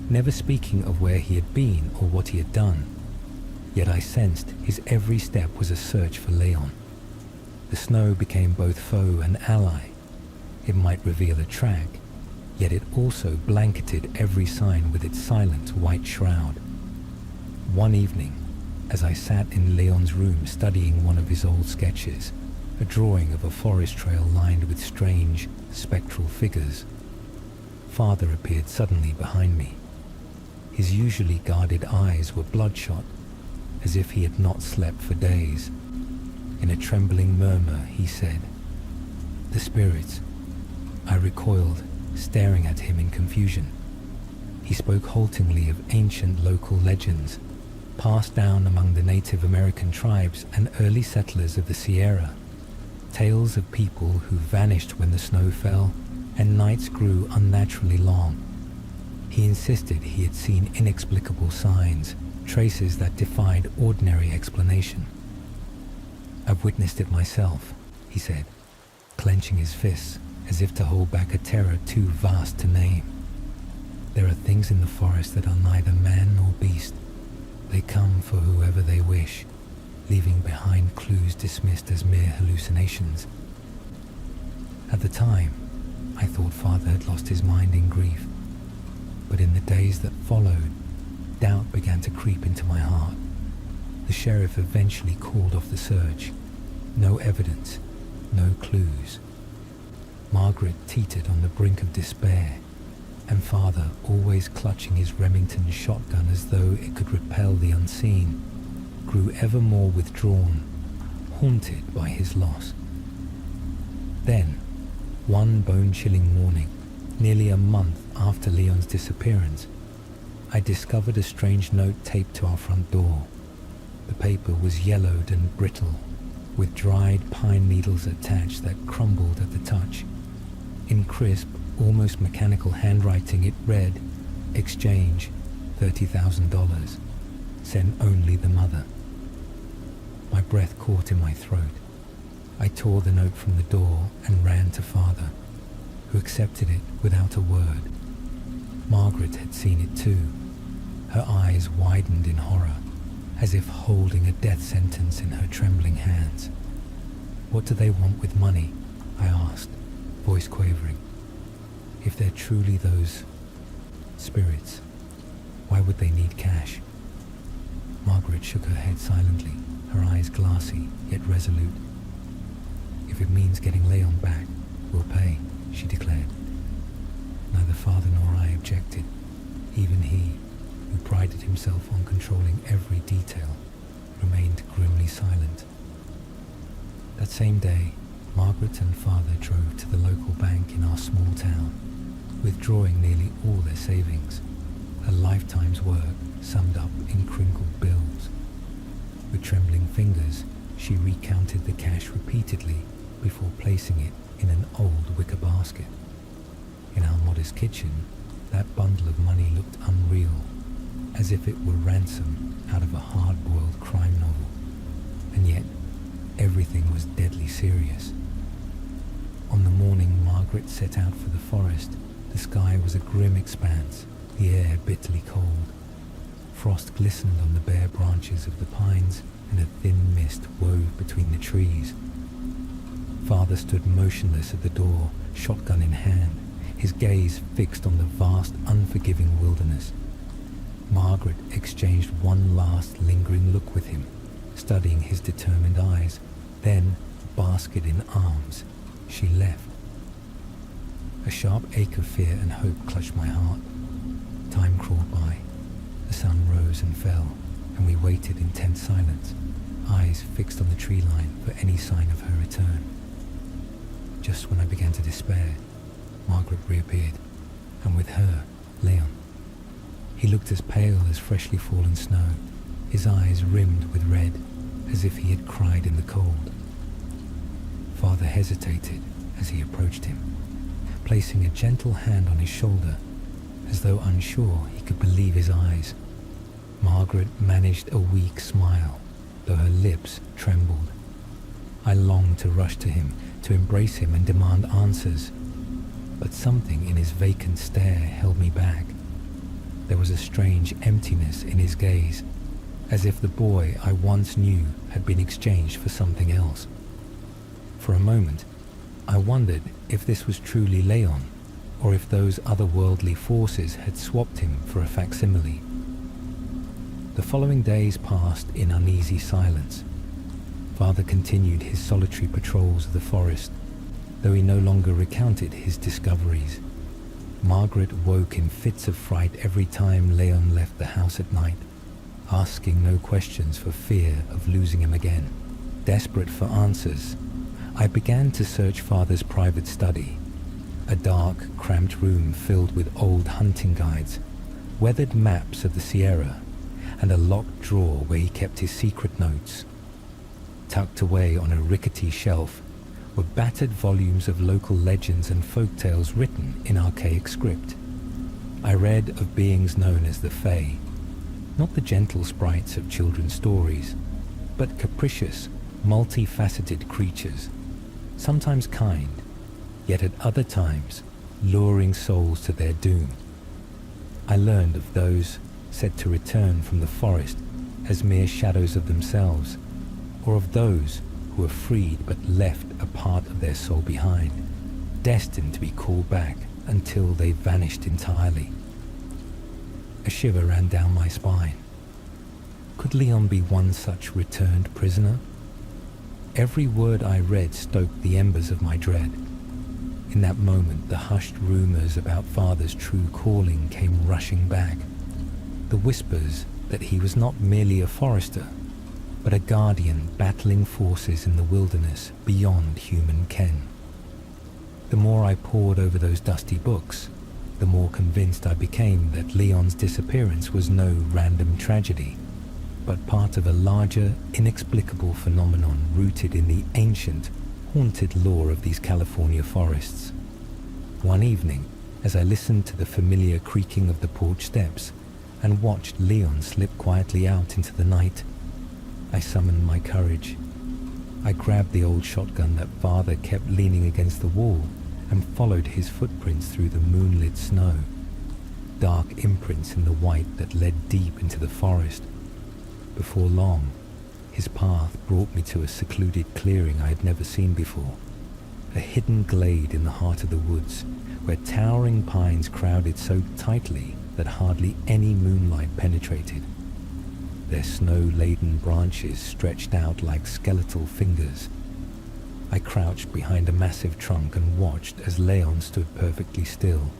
never speaking of where he had been or what he had done. Yet I sensed his every step was a search for Leon. The snow became both foe and ally. It might reveal a track, yet it also blanketed every sign with its silent white shroud. One evening, as I sat in Leon's room studying one of his old sketches, a drawing of a forest trail lined with strange, spectral figures, Father appeared suddenly behind me. His usually guarded eyes were bloodshot, as if he had not slept for days. In a trembling murmur, he said, "The spirits." I recoiled, staring at him in confusion. He spoke haltingly of ancient local legends, passed down among the Native American tribes and early settlers of the Sierra. Tales of people who vanished when the snow fell and nights grew unnaturally long. He insisted he had seen inexplicable signs, traces that defied ordinary explanation. "I've witnessed it myself," he said, clenching his fists as if to hold back a terror too vast to name. "There are things in the forest that are neither man nor beast. They come for whoever they wish, leaving behind clues dismissed as mere hallucinations." At the time, I thought Father had lost his mind in grief, but in the days that followed, doubt began to creep into my heart. The sheriff eventually called off the search. No evidence, no clues. Margaret teetered on the brink of despair, and Father, always clutching his Remington shotgun as though it could repel the unseen, grew ever more withdrawn, haunted by his loss. Then, one bone-chilling morning, nearly a month after Leon's disappearance, I discovered a strange note taped to our front door. The paper was yellowed and brittle, with dried pine needles attached that crumbled at the touch. In crisp, almost mechanical handwriting it read, "Exchange, $30,000. Send only the mother." My breath caught in my throat. I tore the note from the door and ran to Father, who accepted it without a word. Margaret had seen it too. Her eyes widened in horror, as if holding a death sentence in her trembling hands. "What do they want with money?" I asked, voice quavering. "If they're truly those spirits, why would they need cash?" Margaret shook her head silently, her eyes glassy yet resolute. "If it means getting Leon back, we'll pay," she declared. Neither Father nor I objected. Even he, who prided himself on controlling every detail, remained grimly silent. That same day, Margaret and Father drove to the local bank in our small town, withdrawing nearly all their savings, a lifetime's work summed up in crinkled bills. With trembling fingers, she recounted the cash repeatedly before placing it in an old wicker basket. In our modest kitchen, that bundle of money looked unreal, as if it were ransom out of a hard-boiled crime novel. And yet, everything was deadly serious. On the morning Margaret set out for the forest, the sky was a grim expanse, the air bitterly cold. Frost glistened on the bare branches of the pines, and a thin mist wove between the trees. Father stood motionless at the door, shotgun in hand, his gaze fixed on the vast, unforgiving wilderness. Margaret exchanged one last lingering look with him, studying his determined eyes. Then, basket in arms, she left. A sharp ache of fear and hope clutched my heart. Time crawled by. The sun rose and fell, and we waited in tense silence, eyes fixed on the tree line for any sign of her return. Just when I began to despair, Margaret reappeared, and with her, Leon. He looked as pale as freshly fallen snow, his eyes rimmed with red, as if he had cried in the cold. Father hesitated as he approached him, placing a gentle hand on his shoulder, as though unsure he could believe his eyes. Margaret managed a weak smile, though her lips trembled. I longed to rush to him, to embrace him and demand answers, but something in his vacant stare held me back. There was a strange emptiness in his gaze, as if the boy I once knew had been exchanged for something else. For a moment, I wondered if this was truly Leon, or if those otherworldly forces had swapped him for a facsimile. The following days passed in uneasy silence. Father continued his solitary patrols of the forest, though he no longer recounted his discoveries. Margaret woke in fits of fright every time Leon left the house at night, asking no questions for fear of losing him again. Desperate for answers, I began to search Father's private study, a dark, cramped room filled with old hunting guides, weathered maps of the Sierra, and a locked drawer where he kept his secret notes. Tucked away on a rickety shelf were battered volumes of local legends and folk tales written in archaic script. I read of beings known as the Fae, not the gentle sprites of children's stories, but capricious, multifaceted creatures, sometimes kind, yet at other times luring souls to their doom. I learned of those said to return from the forest as mere shadows of themselves, or of those who were freed but left a part of their soul behind, destined to be called back until they vanished entirely. A shiver ran down my spine. Could Leon be one such returned prisoner? Every word I read stoked the embers of my dread. In that moment, the hushed rumors about Father's true calling came rushing back. The whispers that he was not merely a forester, but a guardian battling forces in the wilderness beyond human ken. The more I pored over those dusty books, the more convinced I became that Leon's disappearance was no random tragedy, but part of a larger, inexplicable phenomenon rooted in the ancient, haunted lore of these California forests. One evening, as I listened to the familiar creaking of the porch steps and watched Leon slip quietly out into the night, I summoned my courage. I grabbed the old shotgun that Father kept leaning against the wall and followed his footprints through the moonlit snow, dark imprints in the white that led deep into the forest. Before long, his path brought me to a secluded clearing I had never seen before, a hidden glade in the heart of the woods where towering pines crowded so tightly that hardly any moonlight penetrated. Their snow-laden branches stretched out like skeletal fingers. I crouched behind a massive trunk and watched as Leon stood perfectly still,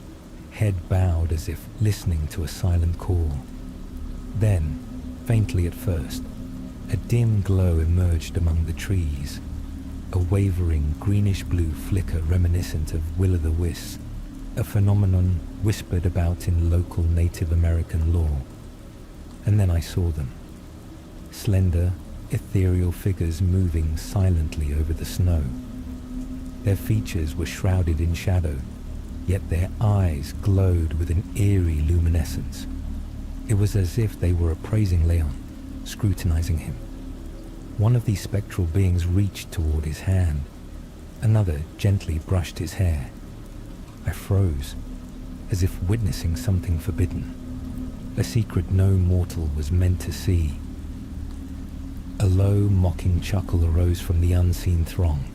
head bowed as if listening to a silent call. Then, faintly at first, a dim glow emerged among the trees, a wavering greenish-blue flicker reminiscent of will-o'-the-wisp, a phenomenon whispered about in local Native American lore. And then I saw them, slender, ethereal figures moving silently over the snow. Their features were shrouded in shadow, yet their eyes glowed with an eerie luminescence. It was as if they were appraising Leon, scrutinizing him. One of these spectral beings reached toward his hand. Another gently brushed his hair. I froze, as if witnessing something forbidden, a secret no mortal was meant to see. A low, mocking chuckle arose from the unseen throng,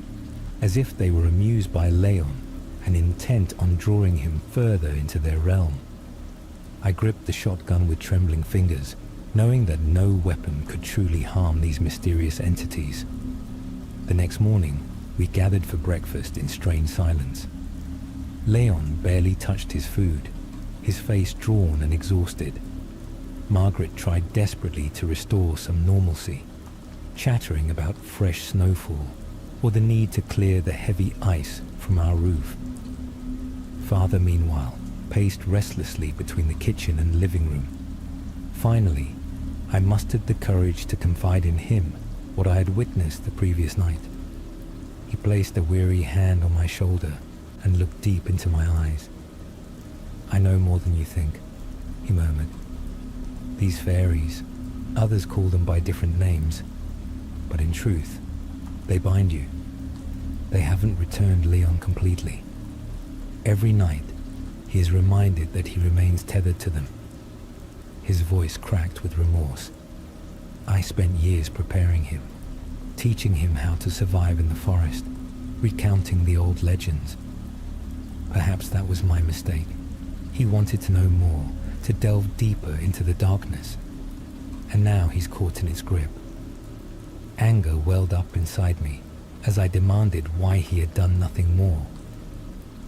as if they were amused by Leon and intent on drawing him further into their realm. I gripped the shotgun with trembling fingers, knowing that no weapon could truly harm these mysterious entities. The next morning, we gathered for breakfast in strange silence. Leon barely touched his food, his face drawn and exhausted. Margaret tried desperately to restore some normalcy, chattering about fresh snowfall or the need to clear the heavy ice from our roof. Father, meanwhile, paced restlessly between the kitchen and living room. Finally, I mustered the courage to confide in him what I had witnessed the previous night. He placed a weary hand on my shoulder and looked deep into my eyes. "I know more than you think," he murmured. "These fairies, others call them by different names, but in truth, they bind you. They haven't returned Leon completely. Every night, he is reminded that he remains tethered to them." His voice cracked with remorse. I spent years preparing him, teaching him how to survive in the forest, recounting the old legends. Perhaps that was my mistake. He wanted to know more, to delve deeper into the darkness. And now he's caught in its grip. Anger welled up inside me as I demanded why he had done nothing more.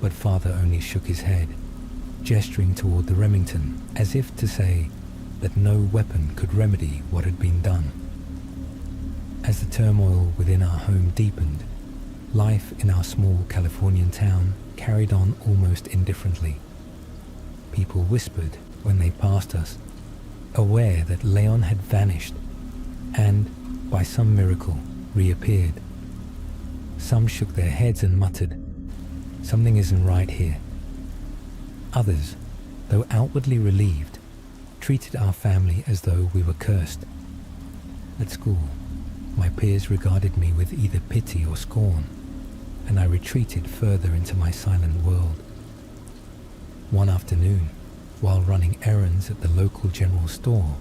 But Father only shook his head, gesturing toward the Remington as if to say that no weapon could remedy what had been done. As the turmoil within our home deepened, life in our small Californian town carried on almost indifferently. People whispered when they passed us, aware that Leon had vanished and, by some miracle, reappeared. Some shook their heads and muttered, "Something isn't right here." Others, though outwardly relieved, treated our family as though we were cursed. At school, my peers regarded me with either pity or scorn, and I retreated further into my silent world. One afternoon, while running errands at the local general store,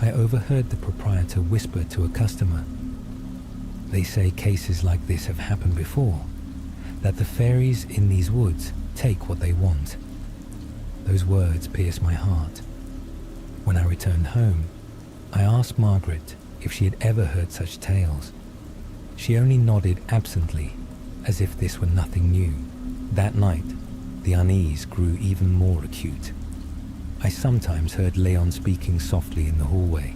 I overheard the proprietor whisper to a customer, "They say cases like this have happened before, that the fairies in these woods take what they want." Those words pierced my heart. When I returned home, I asked Margaret if she had ever heard such tales. She only nodded absently, as if this were nothing new. That night, the unease grew even more acute. I sometimes heard Leon speaking softly in the hallway,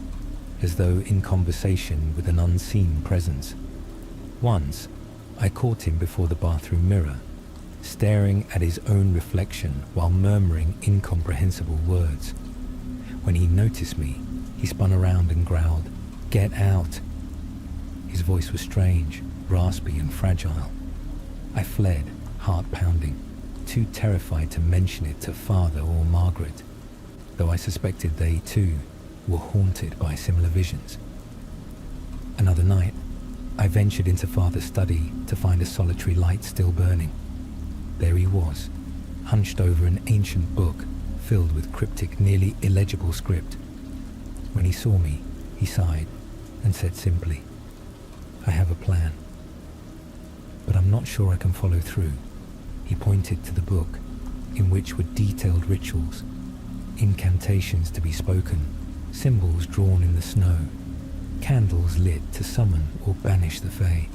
as though in conversation with an unseen presence. Once, I caught him before the bathroom mirror, staring at his own reflection while murmuring incomprehensible words. When he noticed me, he spun around and growled, "Get out!" His voice was strange, raspy and fragile. I fled, heart pounding, too terrified to mention it to Father or Margaret, though I suspected they too were haunted by similar visions. Another night, I ventured into Father's study to find a solitary light still burning. There he was, hunched over an ancient book filled with cryptic, nearly illegible script. When he saw me, he sighed and said simply, "I have a plan, but I'm not sure I can follow through." He pointed to the book, in which were detailed rituals, incantations to be spoken, symbols drawn in the snow, candles lit to summon or banish the Fae.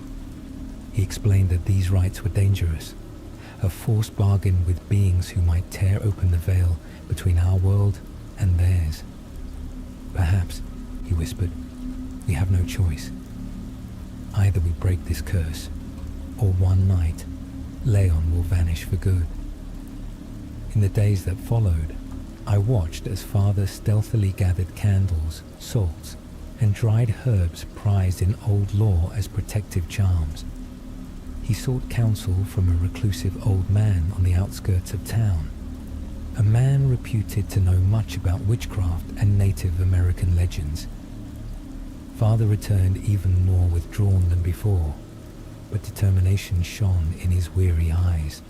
He explained that these rites were dangerous, a forced bargain with beings who might tear open the veil between our world and theirs. "Perhaps," he whispered, "we have no choice. Either we break this curse, or one night, Leon will vanish for good." In the days that followed, I watched as Father stealthily gathered candles, salts, and dried herbs prized in old lore as protective charms. He sought counsel from a reclusive old man on the outskirts of town, a man reputed to know much about witchcraft and Native American legends. Father returned even more withdrawn than before, but determination shone in his weary eyes.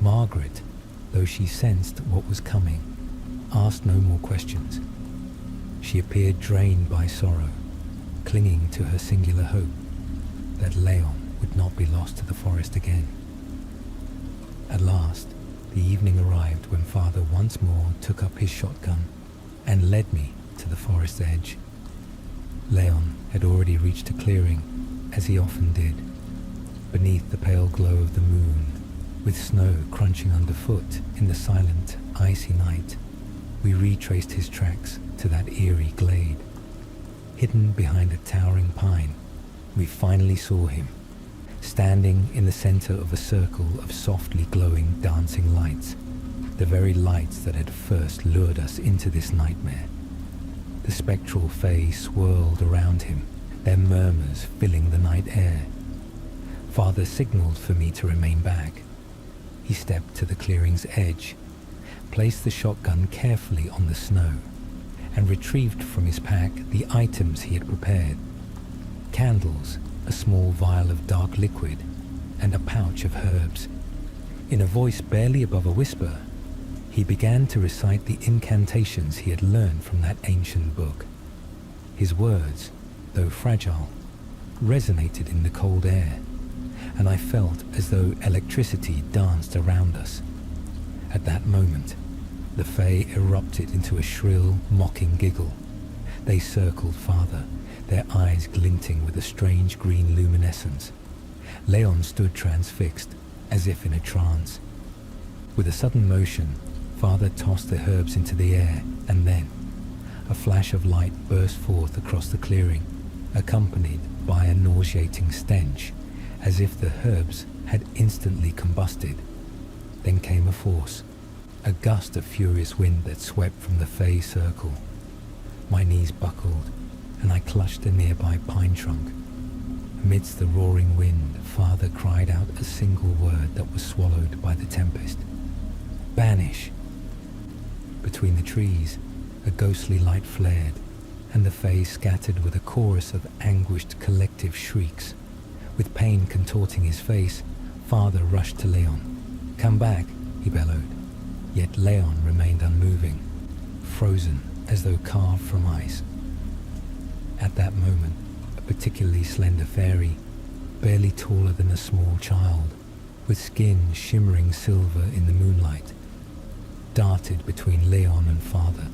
Margaret, though she sensed what was coming, asked no more questions. She appeared drained by sorrow, clinging to her singular hope that Leon would not be lost to the forest again. At last, the evening arrived when Father once more took up his shotgun and led me to the forest's edge. Leon had already reached a clearing, as he often did, beneath the pale glow of the moon, with snow crunching underfoot in the silent, icy night. We retraced his tracks to that eerie glade. Hidden behind a towering pine, we finally saw him, standing in the center of a circle of softly glowing, dancing lights, the very lights that had first lured us into this nightmare. The spectral Fae swirled around him, their murmurs filling the night air. Father signaled for me to remain back. He stepped to the clearing's edge, placed the shotgun carefully on the snow, and retrieved from his pack the items he had prepared: candles, a small vial of dark liquid, and a pouch of herbs. In a voice barely above a whisper, he began to recite the incantations he had learned from that ancient book. His words, though fragile, resonated in the cold air, and I felt as though electricity danced around us. At that moment, the Fae erupted into a shrill, mocking giggle. They circled Father, their eyes glinting with a strange green luminescence. Leon stood transfixed, as if in a trance. With a sudden motion, Father tossed the herbs into the air, and then a flash of light burst forth across the clearing, accompanied by a nauseating stench, as if the herbs had instantly combusted. Then came a force, a gust of furious wind that swept from the Fae circle. My knees buckled, and I clutched a nearby pine trunk. Amidst the roaring wind, Father cried out a single word that was swallowed by the tempest: "Banish!" Between the trees, a ghostly light flared, and the Fae scattered with a chorus of anguished collective shrieks. With pain contorting his face, Father rushed to Leon. "Come back," he bellowed. Yet Leon remained unmoving, frozen as though carved from ice. At that moment, a particularly slender fairy, barely taller than a small child, with skin shimmering silver in the moonlight, darted between Leon and Father.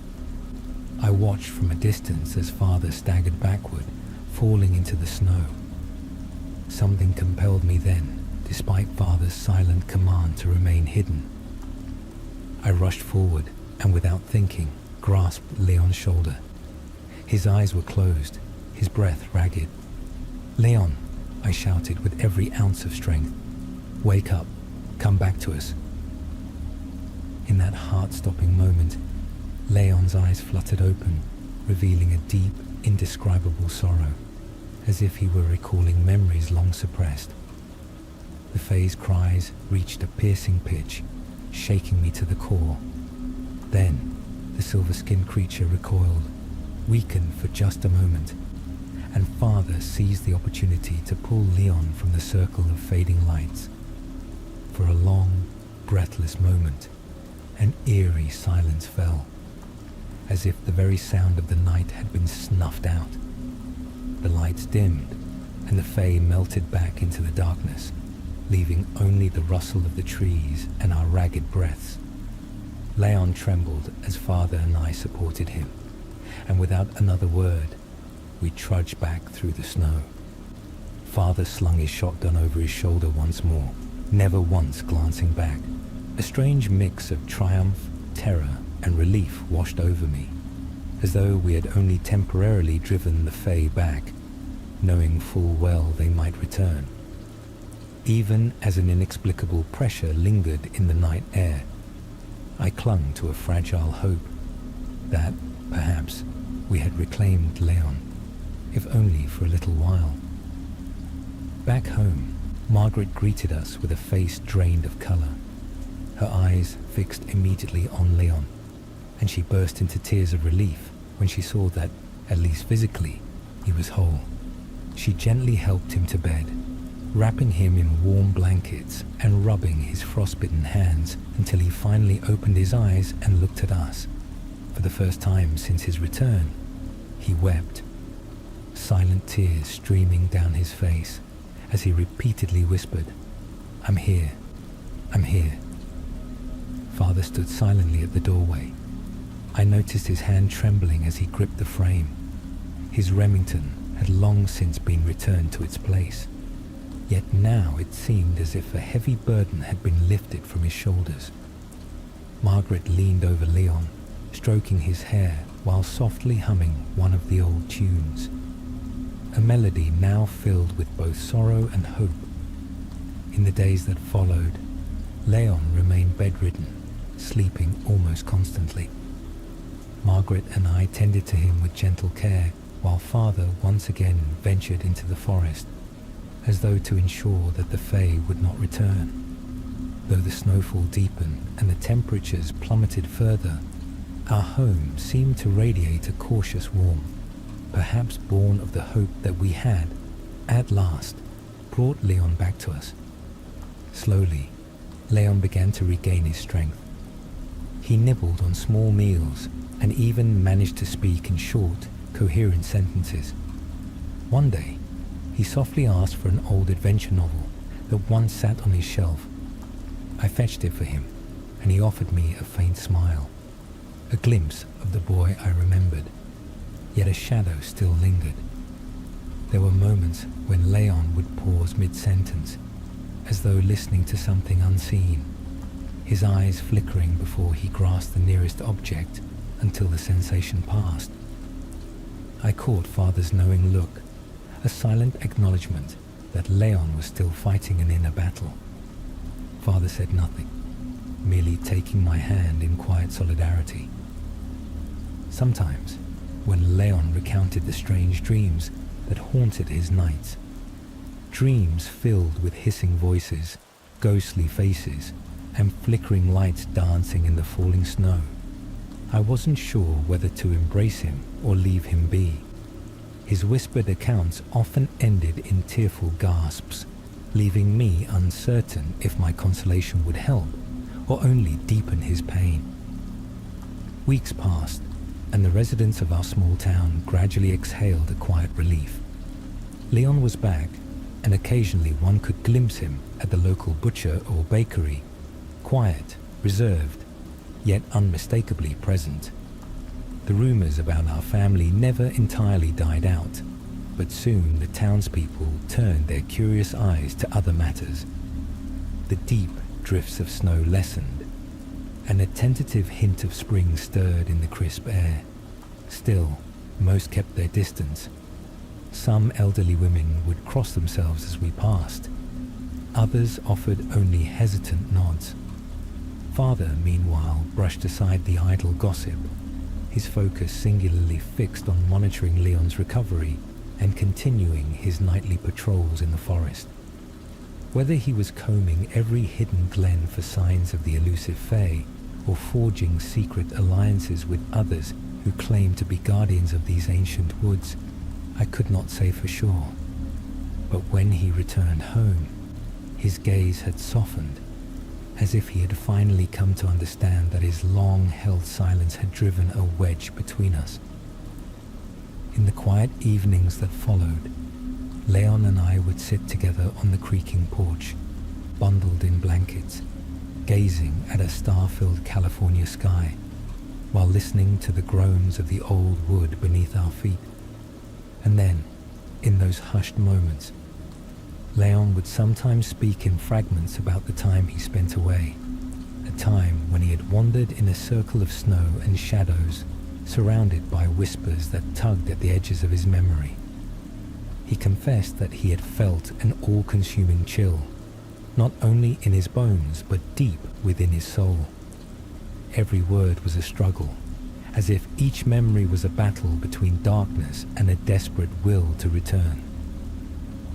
I watched from a distance as Father staggered backward, falling into the snow. Something compelled me then, despite Father's silent command to remain hidden. I rushed forward and, without thinking, grasped Leon's shoulder. His eyes were closed, his breath ragged. "Leon," I shouted with every ounce of strength. "Wake up. Come back to us." In that heart-stopping moment, Leon's eyes fluttered open, revealing a deep, indescribable sorrow, as if he were recalling memories long suppressed. The Fae's cries reached a piercing pitch, shaking me to the core. Then, the silver-skinned creature recoiled, weakened for just a moment, and Father seized the opportunity to pull Leon from the circle of fading lights. For a long, breathless moment, an eerie silence fell, as if the very sound of the night had been snuffed out. The lights dimmed, and the Fae melted back into the darkness, leaving only the rustle of the trees and our ragged breaths. Leon trembled as Father and I supported him, and without another word, we trudged back through the snow. Father slung his shotgun over his shoulder once more, never once glancing back. A strange mix of triumph, terror, and relief washed over me, as though we had only temporarily driven the Fae back, knowing full well they might return. Even as an inexplicable pressure lingered in the night air, I clung to a fragile hope that, perhaps, we had reclaimed Leon, if only for a little while. Back home, Margaret greeted us with a face drained of colour, her eyes fixed immediately on Leon, and she burst into tears of relief when she saw that, at least physically, he was whole. She gently helped him to bed, wrapping him in warm blankets and rubbing his frostbitten hands until he finally opened his eyes and looked at us. For the first time since his return, he wept, silent tears streaming down his face as he repeatedly whispered, "I'm here, I'm here." Father stood silently at the doorway. I noticed his hand trembling as he gripped the frame. His Remington had long since been returned to its place, yet now it seemed as if a heavy burden had been lifted from his shoulders. Margaret leaned over Leon, stroking his hair while softly humming one of the old tunes, a melody now filled with both sorrow and hope. In the days that followed, Leon remained bedridden, sleeping almost constantly. Margaret and I tended to him with gentle care, while Father once again ventured into the forest, as though to ensure that the Fae would not return. Though the snowfall deepened and the temperatures plummeted further, our home seemed to radiate a cautious warmth, perhaps born of the hope that we had, at last, brought Leon back to us. Slowly, Leon began to regain his strength. He nibbled on small meals and even managed to speak in short, coherent sentences. One day, he softly asked for an old adventure novel that once sat on his shelf. I fetched it for him, and he offered me a faint smile, a glimpse of the boy I remembered, yet a shadow still lingered. There were moments when Leon would pause mid-sentence, as though listening to something unseen, his eyes flickering before he grasped the nearest object until the sensation passed. I caught Father's knowing look, a silent acknowledgement that Leon was still fighting an inner battle. Father said nothing, merely taking my hand in quiet solidarity. Sometimes, when Leon recounted the strange dreams that haunted his nights, dreams filled with hissing voices, ghostly faces, and flickering lights dancing in the falling snow, I wasn't sure whether to embrace him or leave him be. His whispered accounts often ended in tearful gasps, leaving me uncertain if my consolation would help or only deepen his pain. Weeks passed, and the residents of our small town gradually exhaled a quiet relief. Leon was back, and occasionally one could glimpse him at the local butcher or bakery, quiet, reserved, yet unmistakably present. The rumors about our family never entirely died out, but soon the townspeople turned their curious eyes to other matters. The deep drifts of snow lessened, and a tentative hint of spring stirred in the crisp air. Still, most kept their distance. Some elderly women would cross themselves as we passed. Others offered only hesitant nods. Father, meanwhile, brushed aside the idle gossip, his focus singularly fixed on monitoring Leon's recovery and continuing his nightly patrols in the forest. Whether he was combing every hidden glen for signs of the elusive Fae, or forging secret alliances with others who claimed to be guardians of these ancient woods, I could not say for sure. But when he returned home, his gaze had softened, as if he had finally come to understand that his long-held silence had driven a wedge between us. In the quiet evenings that followed, Leon and I would sit together on the creaking porch, bundled in blankets, gazing at a star-filled California sky, while listening to the groans of the old wood beneath our feet. And then, in those hushed moments, Leon would sometimes speak in fragments about the time he spent away, a time when he had wandered in a circle of snow and shadows, surrounded by whispers that tugged at the edges of his memory. He confessed that he had felt an all-consuming chill, not only in his bones but deep within his soul. Every word was a struggle, as if each memory was a battle between darkness and a desperate will to return.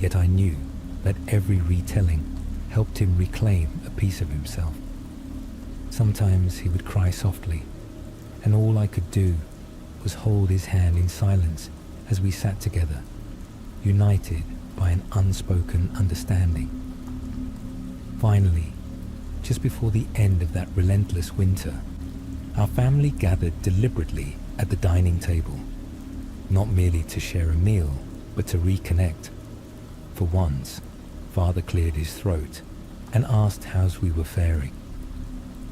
Yet I knew that every retelling helped him reclaim a piece of himself. Sometimes he would cry softly, and all I could do was hold his hand in silence as we sat together, united by an unspoken understanding. Finally, just before the end of that relentless winter, our family gathered deliberately at the dining table, not merely to share a meal, but to reconnect. For once, Father cleared his throat and asked how we were faring,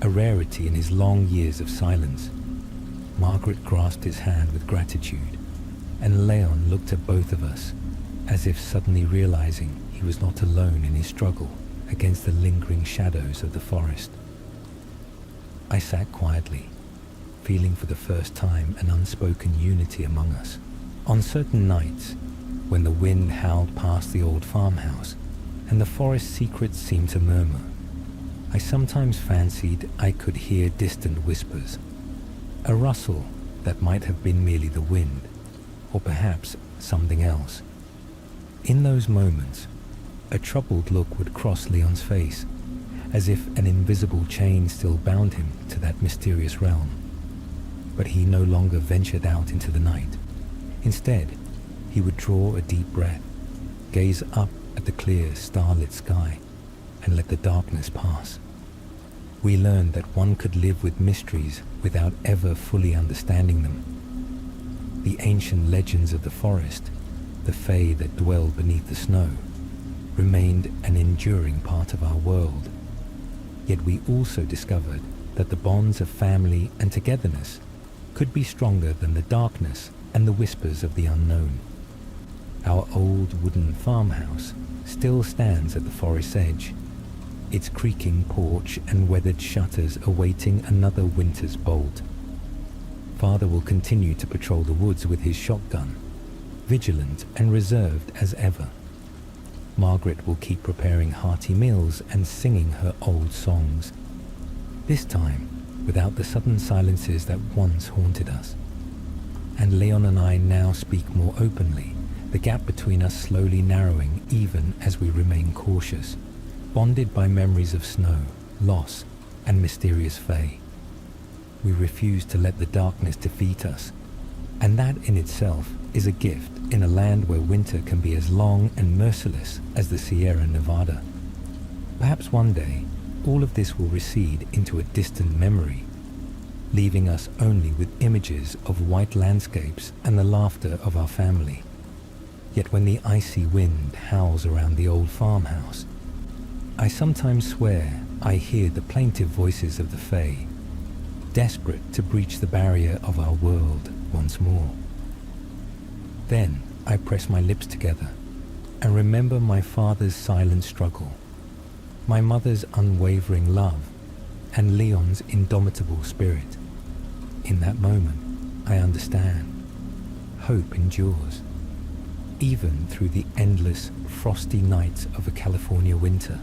a rarity in his long years of silence. Margaret grasped his hand with gratitude, and Leon looked at both of us, as if suddenly realizing he was not alone in his struggle against the lingering shadows of the forest. I sat quietly, feeling for the first time an unspoken unity among us. On certain nights, when the wind howled past the old farmhouse and the forest secrets seemed to murmur, I sometimes fancied I could hear distant whispers, a rustle that might have been merely the wind, or perhaps something else. In those moments, a troubled look would cross Leon's face, as if an invisible chain still bound him to that mysterious realm. But he no longer ventured out into the night. Instead, he would draw a deep breath, gaze up at the clear, starlit sky, and let the darkness pass. We learned that one could live with mysteries without ever fully understanding them. The ancient legends of the forest, the Fae that dwell beneath the snow, remained an enduring part of our world. Yet we also discovered that the bonds of family and togetherness could be stronger than the darkness and the whispers of the unknown. Our old wooden farmhouse still stands at the forest's edge, its creaking porch and weathered shutters awaiting another winter's bolt. Father will continue to patrol the woods with his shotgun, vigilant and reserved as ever. Margaret will keep preparing hearty meals and singing her old songs, this time without the sudden silences that once haunted us. And Leon and I now speak more openly, the gap between us slowly narrowing even as we remain cautious, bonded by memories of snow, loss, and mysterious Fae. We refuse to let the darkness defeat us, and that in itself is a gift in a land where winter can be as long and merciless as the Sierra Nevada. Perhaps one day, all of this will recede into a distant memory, leaving us only with images of white landscapes and the laughter of our family. Yet when the icy wind howls around the old farmhouse, I sometimes swear I hear the plaintive voices of the Fae, desperate to breach the barrier of our world once more. Then I press my lips together and remember my father's silent struggle, my mother's unwavering love, and Leon's indomitable spirit. In that moment, I understand. Hope endures, even through the endless, frosty nights of a California winter.